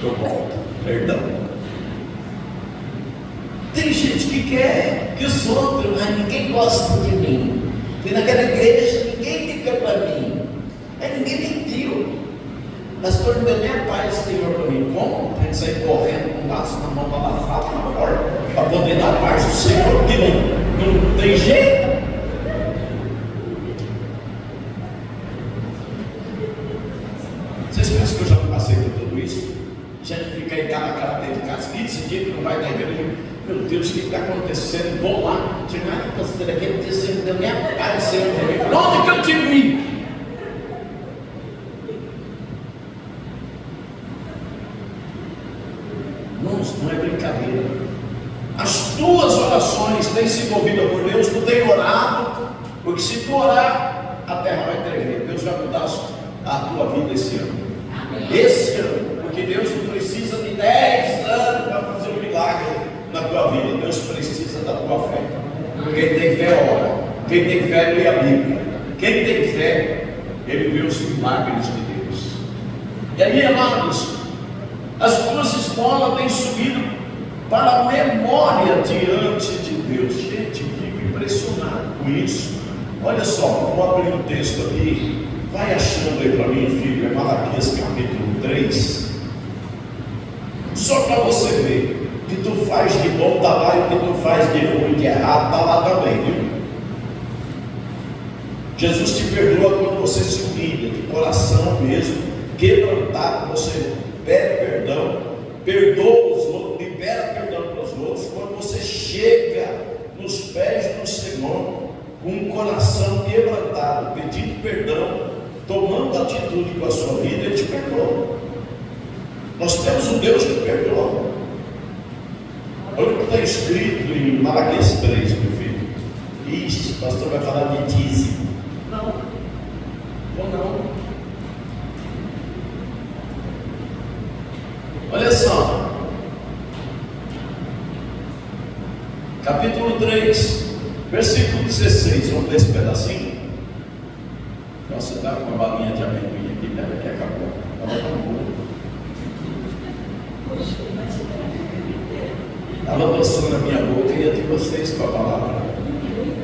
Speaker 1: Eu volto, perdão. Tem gente que quer que os outros, mas ninguém gosta de mim. Fui naquela igreja, ninguém liga para mim. Aí ninguém mentiu. Pastor, não deu nem a paz, Senhor, para mim. Como? Tem que sair correndo com o braço na mão para lavar na porta, para poder dar paz ao Senhor, porque não tem jeito. Vocês pensam que eu já passei por tudo isso? Já fica aí cara dentro de casa, 15 dias que não vai na igreja. Meu Deus, o que está acontecendo? Vou lá. Tinha que pastor aquele dia, você não deu nem a paz, Senhor, para mim. Onde que eu te vi? Não é brincadeira. As tuas orações têm sido ouvidas por Deus. Tu tem orado, porque se tu orar, a terra vai tremer. Deus vai mudar a tua vida esse ano. Esse ano, porque Deus não precisa de 10 anos para fazer um milagre na tua vida. Deus precisa da tua fé. Quem tem fé ora, quem tem fé lê a Bíblia, quem tem fé, ele vê os milagres de Deus. E aí, amados, as tuas esmolas têm subido para a memória diante de Deus. Gente, eu fico impressionado com isso. Olha só, vou abrir um texto aqui. Vai achando aí para mim, filho, é Malaquias capítulo 3. Só para você ver, o que tu faz de bom está lá e o que tu faz de ruim, de errado, está lá também, viu? Jesus te perdoa quando você se humilha, de coração mesmo, quebrantado, você pede perdão, perdoa os outros, libera perdão para os outros. Quando você chega nos pés do Senhor, com um coração quebrantado, pedindo perdão, tomando atitude com a sua vida, Ele te perdoa. Nós temos um Deus que perdoa. Olha o que está escrito em Malaquias 3, meu filho. Ixi, o pastor vai falar de dízimo. Não, ou não. Olha só, capítulo 3, versículo 16. Vamos ler esse pedacinho. Nossa, está com uma balinha de amendoim aqui, né? Que acabou. Estava dançando na minha boca e ia de vocês com a palavra.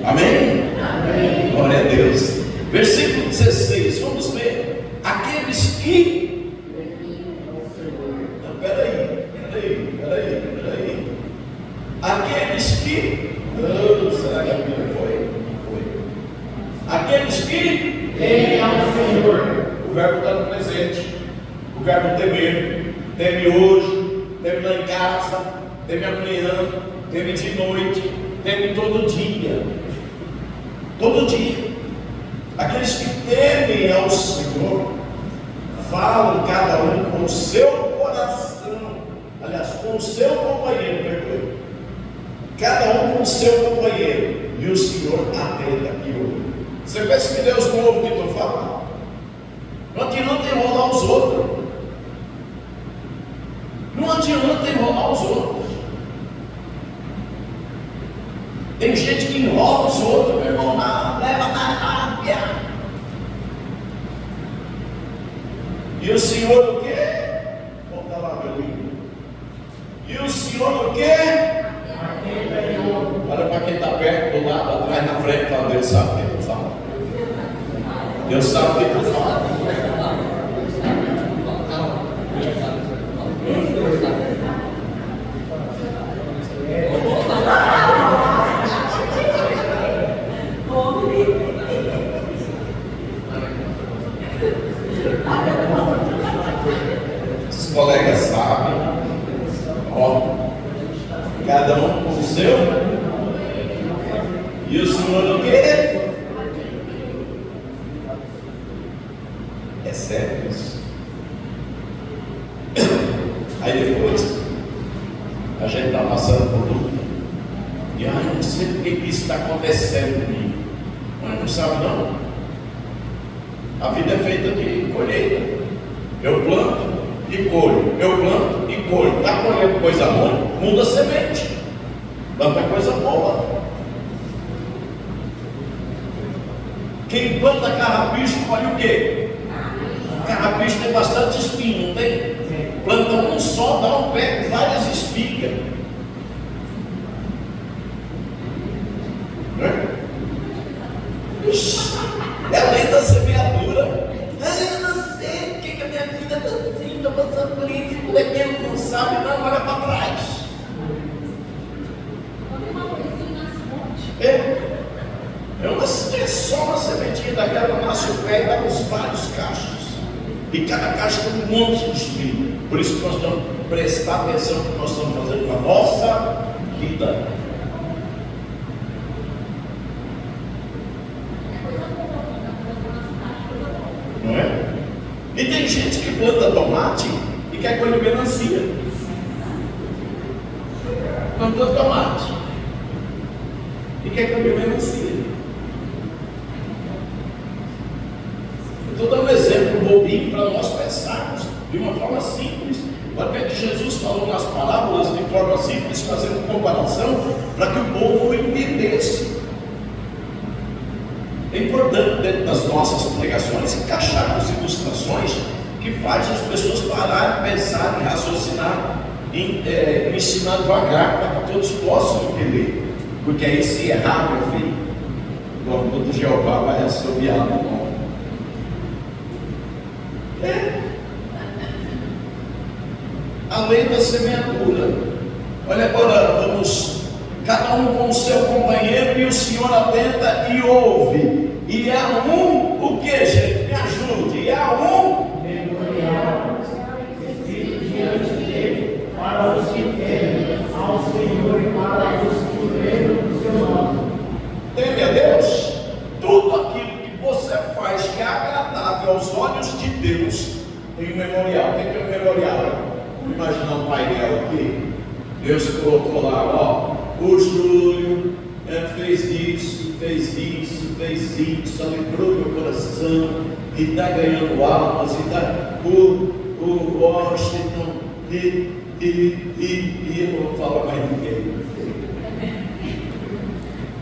Speaker 1: Amém? Amém. Glória a Deus. Versículo 16, vamos ler. Aqueles que. Não, peraí. Aqueles que. Será que a Bíblia foi? Não foi. Aqueles que
Speaker 3: Temem ao Senhor.
Speaker 1: O verbo está no presente. O verbo temer. Teme hoje, teme lá em casa, teme amanhã, teme de noite, teme todo dia. Todo dia. Aqueles que temem ao Senhor falam cada um com o seu coração. Aliás, com o seu companheiro, perdoe. Cada um com o seu companheiro. E o Senhor atenta e ouve. Você pensa que Deus não ouve o que tu fala? Não adianta enrolar os outros. Não adianta enrolar os outros. Tem gente que enrola os outros, meu irmão, leva na rápia. E o Senhor o quê? Volta lá, meu lindo. E o Senhor o quê? Olha para quem está perto, do lado, atrás, na frente, fala, Deus sabe o que tu fala. Deus sabe o que tu fala. Os colegas sabem. Ó, cada um com o seu. E o Senhor o quê? É sério isso? Aí depois a gente está passando por luta. E eu não sei por que isso está acontecendo comigo. Mas não sabe não. A vida é feita de colheita. Eu planto e colho. Eu planto e colho. Está colhendo coisa boa? Muda a semente. Planta coisa boa. Quem planta carrapicho colhe o quê? Carrapicho tem bastante espinho, não tem? Planta um só, dá um pé com várias espigas. É a lei da semeadura. Eu não sei porque que a minha vida está assim, estou passando por isso. Como é que Deus não sabe? Não, olha para trás. É só uma sementinha daquela, nasce o pé e dá uns vários cachos. E cada cacho tem um monte de espinho. Por isso que nós temos que prestar atenção no que nós estamos fazendo com a nossa vida. Não é? E tem gente que planta tomate e quer colher melancia. Plantou tomate e quer colher melancia. Estou dando um exemplo bobinho para nós pensarmos de uma forma simples. Olha que Jesus falou nas parábolas de forma simples, fazendo comparação para que o povo entendesse. É importante dentro das nossas pregações encaixarmos ilustrações que faz as pessoas pararem, pensarem, raciocinar, ensinar devagar para que todos possam entender. Porque aí, se errar, meu filho, o amor de Jeová vai assobiar no nome. A lei da semeadura. Olha, agora vamos, cada um com o seu companheiro, e o Senhor atenta e ouve. E há o que, gente? Me ajude. E há
Speaker 3: memorial escrito diante dele para os que temem ao Senhor e para os que lembram do seu nome.
Speaker 1: Teme a Deus. Tudo aquilo que você faz que é agradável aos olhos de Deus tem um memorial. O que é um memorial? Vamos imaginar um painel aqui. Deus colocou lá, ó, o Júlio fez isso, alegrou meu coração, e está ganhando almas, e está o Washington, e eu não vou falar mais ninguém.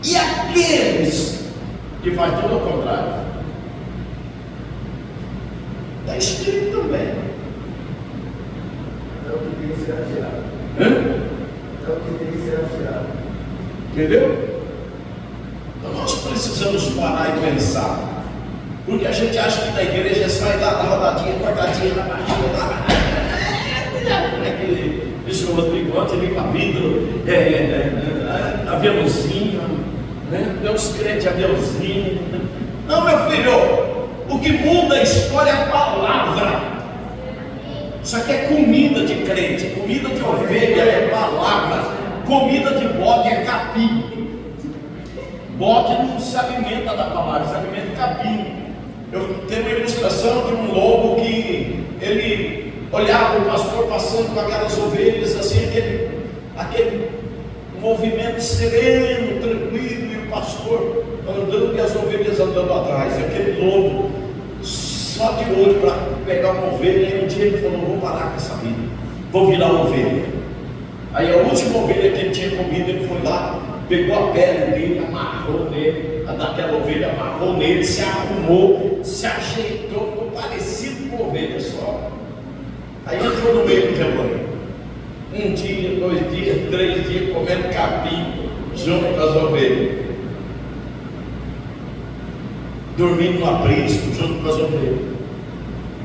Speaker 1: E aqueles que faz tudo ao contrário? Está escrito também.
Speaker 3: É o que tem que ser tirado.
Speaker 1: É
Speaker 3: o que tem que ser tirado.
Speaker 1: Entendeu? Então nós precisamos parar e pensar. Porque a gente acha que na igreja sai da rodadinha, cortadinha, na barriga, aquele bicho Rodrigo, ele com vidro, aviãozinho, né? Deus crente, aviãozinho. Não, meu filho, o que muda a história é a palavra. Isso aqui é comida de crente, comida de ovelha é palavra, comida de bode é capim. Bode não se alimenta da palavra, se alimenta de capim. Eu tenho uma ilustração de um lobo que ele olhava o pastor passando com aquelas ovelhas, assim, aquele movimento sereno, tranquilo, e o pastor andando e as ovelhas andando atrás. E aquele lobo só de olho para pegar uma ovelha. E um dia ele falou: vou parar com essa vida, vou virar ovelha. Aí a última ovelha que ele tinha comido, ele foi lá, pegou a pele dele, amarrou nele, daquela ovelha, amarrou nele, se arrumou, se ajeitou, ficou parecido com ovelha só. Aí entrou no meio do rebanho. Um dia, 2 dias, 3 dias, comendo capim junto com as ovelhas, dormindo no aprisco junto com as ovelhas.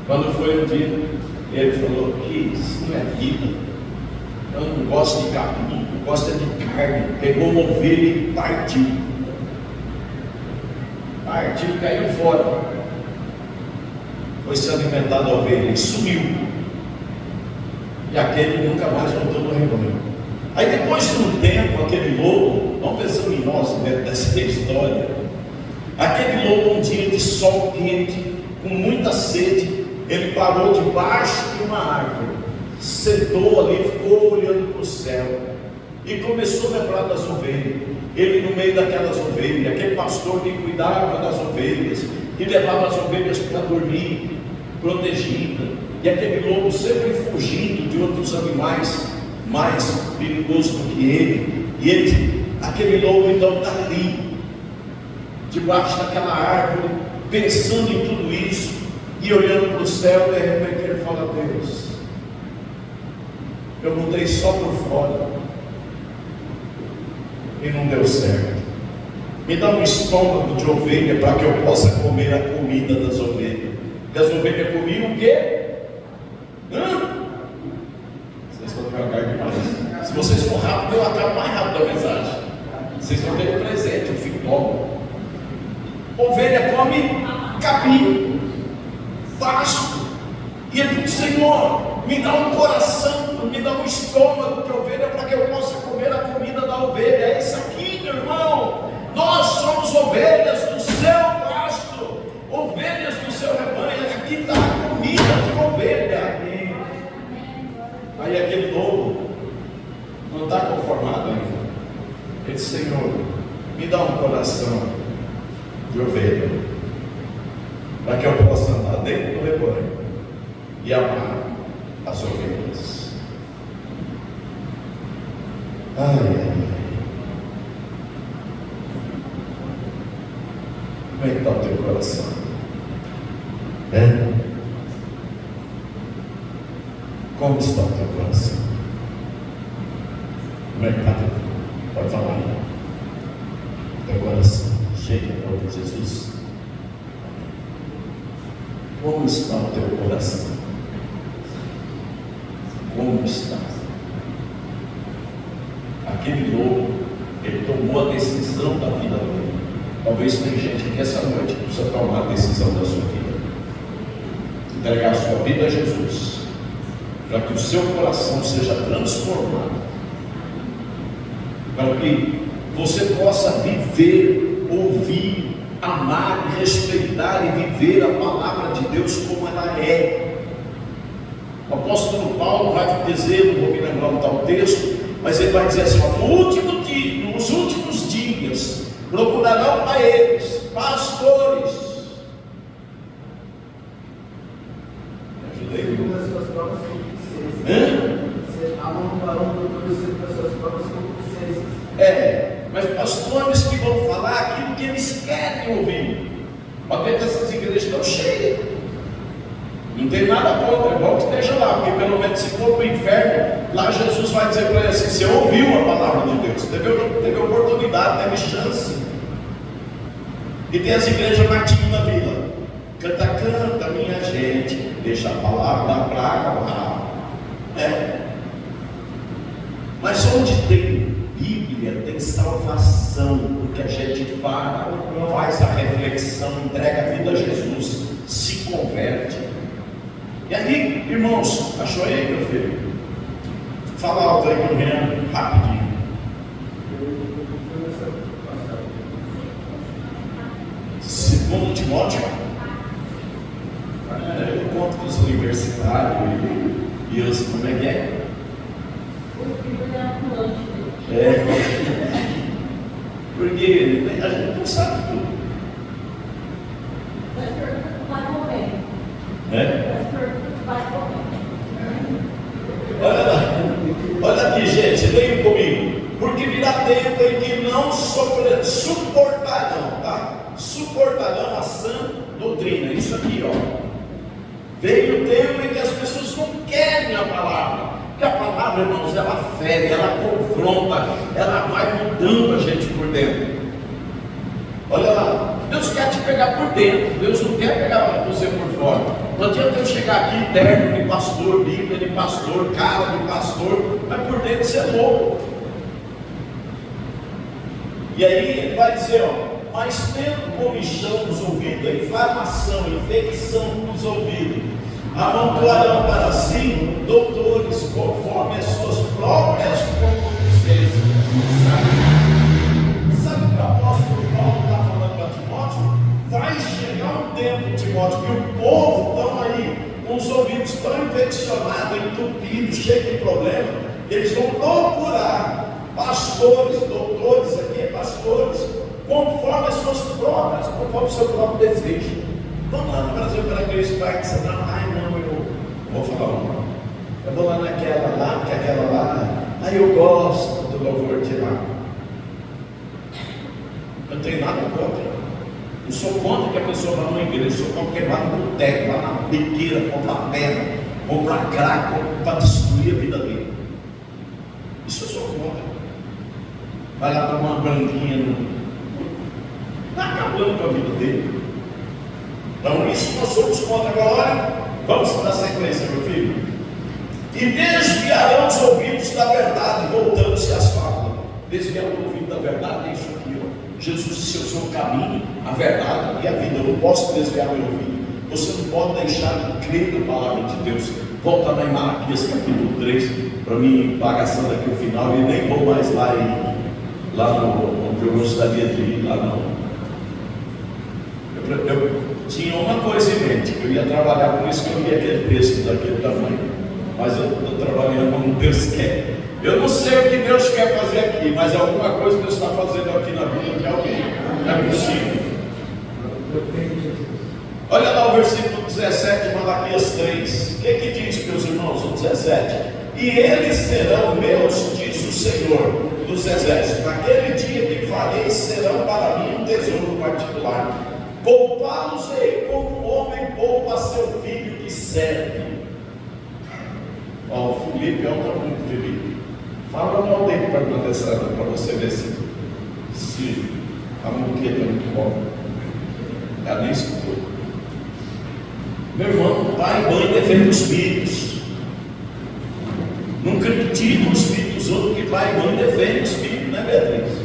Speaker 1: Quando foi um dia, ele falou: que isso não é vida. Eu não gosto de capim, eu gosto de carne. Pegou uma ovelha e partiu. Caiu fora. Foi se alimentar da ovelha e sumiu. E aquele nunca mais voltou no rebanho. Aí depois de um tempo, aquele lobo, não pensando em nós dentro dessa história, aquele lobo, um dia de sol quente, com muita sede, ele parou debaixo de uma árvore, sentou ali, ficou olhando para o céu e começou a lembrar das ovelhas. Ele no meio daquelas ovelhas, aquele pastor que cuidava das ovelhas e levava as ovelhas para dormir, protegida, e aquele lobo sempre fugindo de outros animais mais perigosos do que ele. E aquele lobo então está ali, debaixo daquela árvore, pensando em tudo isso e olhando para o céu. De repente ele fala: Deus, eu mudei só por fora e não deu certo. Me dá um estômago de ovelha para que eu possa comer a comida das ovelhas. Porque as ovelhas comiam o quê? Vocês estão devagar demais. Se vocês for rápido, eu acabo mais rápido a mensagem. Vocês vão ter um presente, eu fico logo. Ovelha come capim, pasto. E ele diz: Senhor, me dá um coração, me dá um estômago de ovelha para que eu possa comer a comida da ovelha. É isso aqui, meu irmão. Nós somos ovelhas do seu pasto, ovelhas do seu rebanho. Aqui está a comida de ovelha. Aí aquele lobo não está conformado ainda. Ele diz: Senhor, me dá um coração de ovelha, para que eu possa andar dentro do rebanho e amar as ovelhas. Ai, ai, ai. Como é que está o teu coração? Como está o teu coração? Como é que está? Pode falar aí. Teu coração cheio de amor por Jesus? Como está o teu coração? Como está? Aquele louco, ele tomou a decisão da vida dele. Talvez tenha gente que essa noite precisa tomar a decisão da sua vida. Entregar a sua vida a Jesus, para que o seu coração seja transformado, para que você possa viver, ouvir, amar, respeitar e viver a palavra de Deus como ela é. O apóstolo Paulo vai dizer, não vou me lembrar o tal texto, mas ele vai dizer assim: nos últimos dias procurarão para eles pastores.
Speaker 3: Segundo as suas próprias concupiscências. Amam para um doutor segundo as suas próprias concupiscências.
Speaker 1: Mas pastores que vão falar aquilo que eles querem ouvir. Até que essas igrejas estão cheias. Não tem nada contra, é bom que esteja lá, porque pelo menos se for para o inferno, lá Jesus vai dizer para ele assim: você ouviu a palavra de Deus, teve oportunidade, teve chance. E tem as igrejas Martinho na Vila. Canta, minha gente, deixa a palavra da praga lá. Mas onde tem Bíblia, tem salvação, porque a gente para, faz a reflexão, entrega a vida a Jesus, se converte. E aí, irmãos, achou aí, meu filho? Fala alto aí que eu lembro, rapidinho. Segundo Timóteo, eu conto com os universitários e os, como é que é? Porque a gente não sabe tudo. Olha aqui, gente, leiam comigo. Porque virá tempo em que não suportarão, tá? Suportarão a sã doutrina. Isso aqui, ó. Veio o tempo em que as pessoas não querem a palavra. Porque a palavra, irmãos, ela fere, ela confronta, ela vai mudando a gente por dentro. Olha lá, Deus quer te pegar por dentro, Deus não quer pegar você por fora. Não adianta eu chegar aqui terno de pastor, Bíblia de pastor, cara de pastor, mas por dentro você é louco. E aí ele vai dizer, ó: mas tendo comichão nos ouvidos, inflamação, infecção nos ouvidos, amontoarão para si doutores conforme as suas próprias concupiscências. Sabe o que o apóstolo Paulo está falando para Timóteo? Vai chegar um tempo, Timóteo, que o povo estão aí com os ouvidos tão infeccionados, entupidos, cheios de problema, que eles vão procurar pastores, doutores, aqui é pastores, conforme as suas próprias, conforme o seu próprio desejo. Vamos lá no Brasil para Cristo, vai que você não, eu vou falar uma. Eu vou lá naquela lá, porque aquela lá, eu gosto do louvor de lá. Eu não tenho nada contra. Eu sou contra que a pessoa vá numa igreja, sou contra que vá no boteco, lá na biqueira, comprar pedra, comprar crack, para destruir a vida dele. Isso eu sou contra. Vai lá tomar uma bandinha, está acabando com a vida dele. Então isso nós somos contra. Agora, vamos dar sequência, meu filho. E desviarão os ouvidos da verdade, voltando-se às fábulas. Desviar o ouvido da verdade é isso aqui, ó. Jesus disse: eu sou o caminho, a verdade e a vida. Eu não posso desviar meu ouvido. Você não pode deixar de crer na palavra de Deus. Volta lá em Malaquias capítulo 3, para mim bagaçando aqui o final, e nem vou mais lá onde eu gostaria de ir, lá não. Eu tinha uma coisa em mente, que eu ia trabalhar, por isso que eu li aquele texto daquele tamanho, mas eu estou trabalhando como Deus quer. Eu não sei o que Deus quer fazer aqui, mas alguma coisa Deus está fazendo aqui na vida de alguém. Não é possível. Olha lá o versículo 17 de Malaquias 3. O que diz, meus irmãos, o 17? E eles serão meus, diz o Senhor dos exércitos. Naquele dia que farei, serão para mim um tesouro particular. Poupá-los-ei como um homem poupa seu filho que serve.
Speaker 4: Ó, o Felipe é outro mundo, Felipe. Fala o nome dele para você ver se a muqueta não come. Ela nem escutou. Meu irmão, pai e mãe defendem os filhos. Não critica os filhos dos outros, que pai e mãe defendem os filhos, né, Beatriz?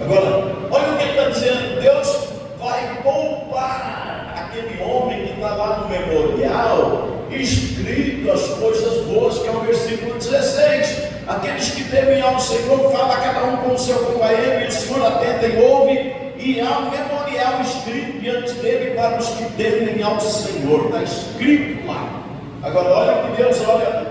Speaker 4: Agora, olha o que ele está dizendo: Deus vai poupar aquele homem que está lá no memorial, escrito as coisas boas, que é o versículo 16. Aqueles que temem ao Senhor, fala cada um com o seu companheiro, e o Senhor atenta e ouve, e há um memorial escrito diante dele para os que temem ao Senhor. Está escrito lá. Agora olha que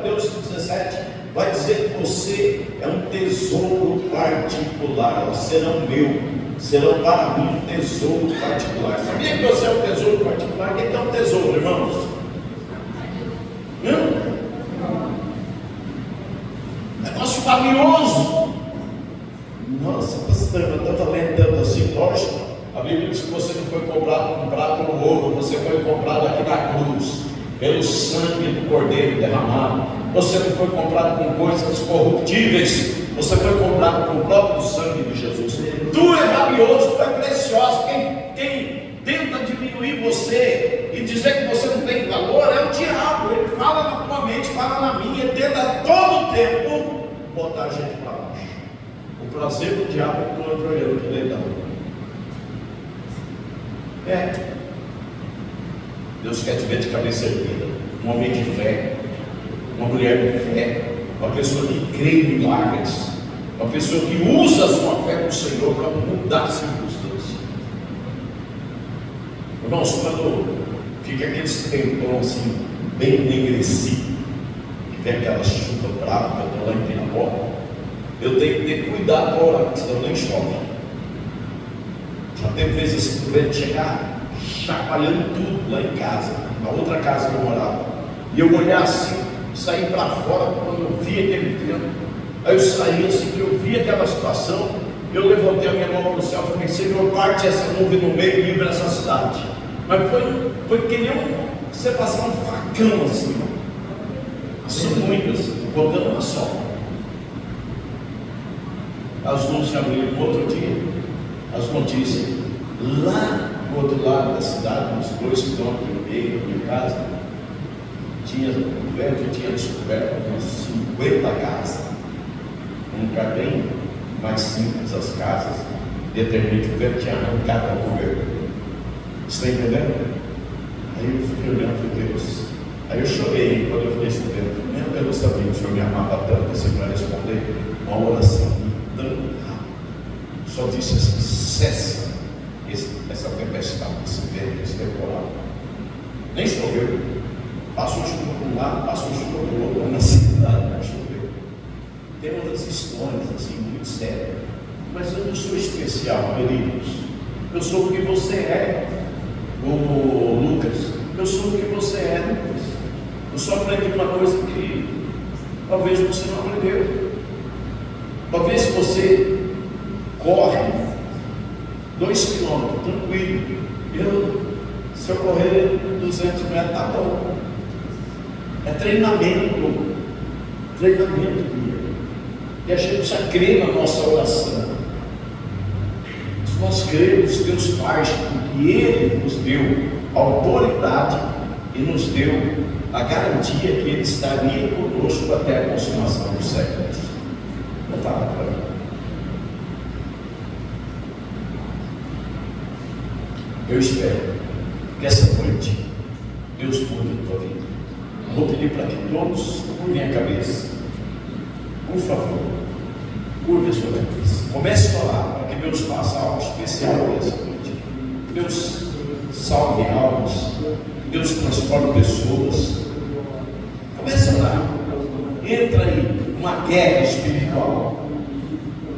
Speaker 4: Deus 17 vai dizer que você é um tesouro particular. Serão meu, serão para mim um tesouro particular. Sabia que você é um tesouro particular? Quem é um tesouro, irmãos? Negócio valioso. Nossa, pastor, eu estava lendo tanto assim. Lógico, a Bíblia diz que você não foi comprado com ouro, você foi comprado aqui na cruz, pelo sangue do Cordeiro derramado. Você não foi comprado com coisas corruptíveis, você foi comprado com o próprio sangue de Jesus. Tu é valioso, tu é precioso. Quem tenta diminuir você e dizer que você não tem valor é o diabo. Ele fala na tua mente, fala na minha, ele tenta a todo tempo botar a gente para baixo. O prazer do diabo é o olhando que ele dá. Deus quer te ver de cabeça erguida, um homem de fé, uma mulher de fé, uma pessoa que crê em milagres, uma pessoa que usa a sua fé com o Senhor para mudar a circunstância. Irmãos, quando fica aquele tempão assim, bem enegrecido, que tem aquela chuva brava, que eu lá em Pinapó, eu tenho que ter cuidado para orar, porque senão nem chove. Já teve vezes assim, o vento chegar chacoalhando tudo lá em casa, na outra casa que eu morava, e eu olhar assim, sair para fora quando eu vi aquele vento. Aí eu saí assim, que eu vi aquela situação, eu levantei a minha mão para o céu e falei: Senhor, parte essa nuvem no meio e livra essa cidade. Mas foi que nem você passar um facão assim, são muitas, botando uma só. As luzes se abriram no outro dia, as notícias, lá do outro lado da cidade, uns 2 quilômetros e meio da minha casa, o vento tinha descoberto umas 50 casas, um lugar bem mais simples as casas, determina que o vento tinha arrancado a cobertura. Você está entendendo? Aí eu fiquei olhando para Deus. Aí eu chorei quando eu fiquei sabendo. Meu Deus, eu sabia que o Senhor me amava tanto assim para responder uma oração tão rápida. Só disse assim: cessa essa tempestade, esse vento, esse temporal. Nem choveu. Passou chuva para um lado, passou chuva para o outro, na cidade não choveu. Tem outras histórias assim, muito sérias. Mas eu não sou especial, queridos. Eu sou o que você é, o Lucas. Eu sou o que você é, Lucas. Eu só aprendi uma coisa que talvez você não aprendeu. Talvez você corre 2 quilômetros, tranquilo. Se eu correr 200 metros, tá bom. É treinamento. E a gente precisa crer na nossa oração. Se nós cremos, Deus faz, porque Ele nos deu autoridade e nos deu a garantia que Ele estaria conosco até a consumação dos séculos. Não estava para mim. Eu espero que essa noite Deus mude a tua vida. Vou pedir para que todos curvem a cabeça. Por favor, curve a sua cabeça. Comece a falar para que Deus faça algo especial nessa noite. Deus salve almas. Deus transforme pessoas. Comece a orar. Entra aí uma guerra espiritual.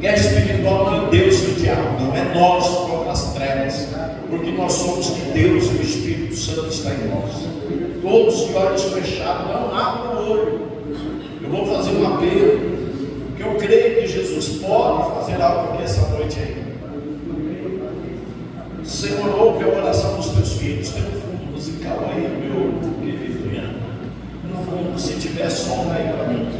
Speaker 4: Guerra espiritual não é Deus e o diabo, não é nós contra as trevas, porque nós somos de Deus e o Espírito Santo está em nós. Todos de olhos fechados, não abra o olho. Eu vou fazer um apelo, que eu creio que Jesus pode fazer algo aqui essa noite aí. Senhor, ouve a oração dos teus filhos. Tem um fundo musical aí, meu querido. No fundo, se tiver tiver sombra aí para mim.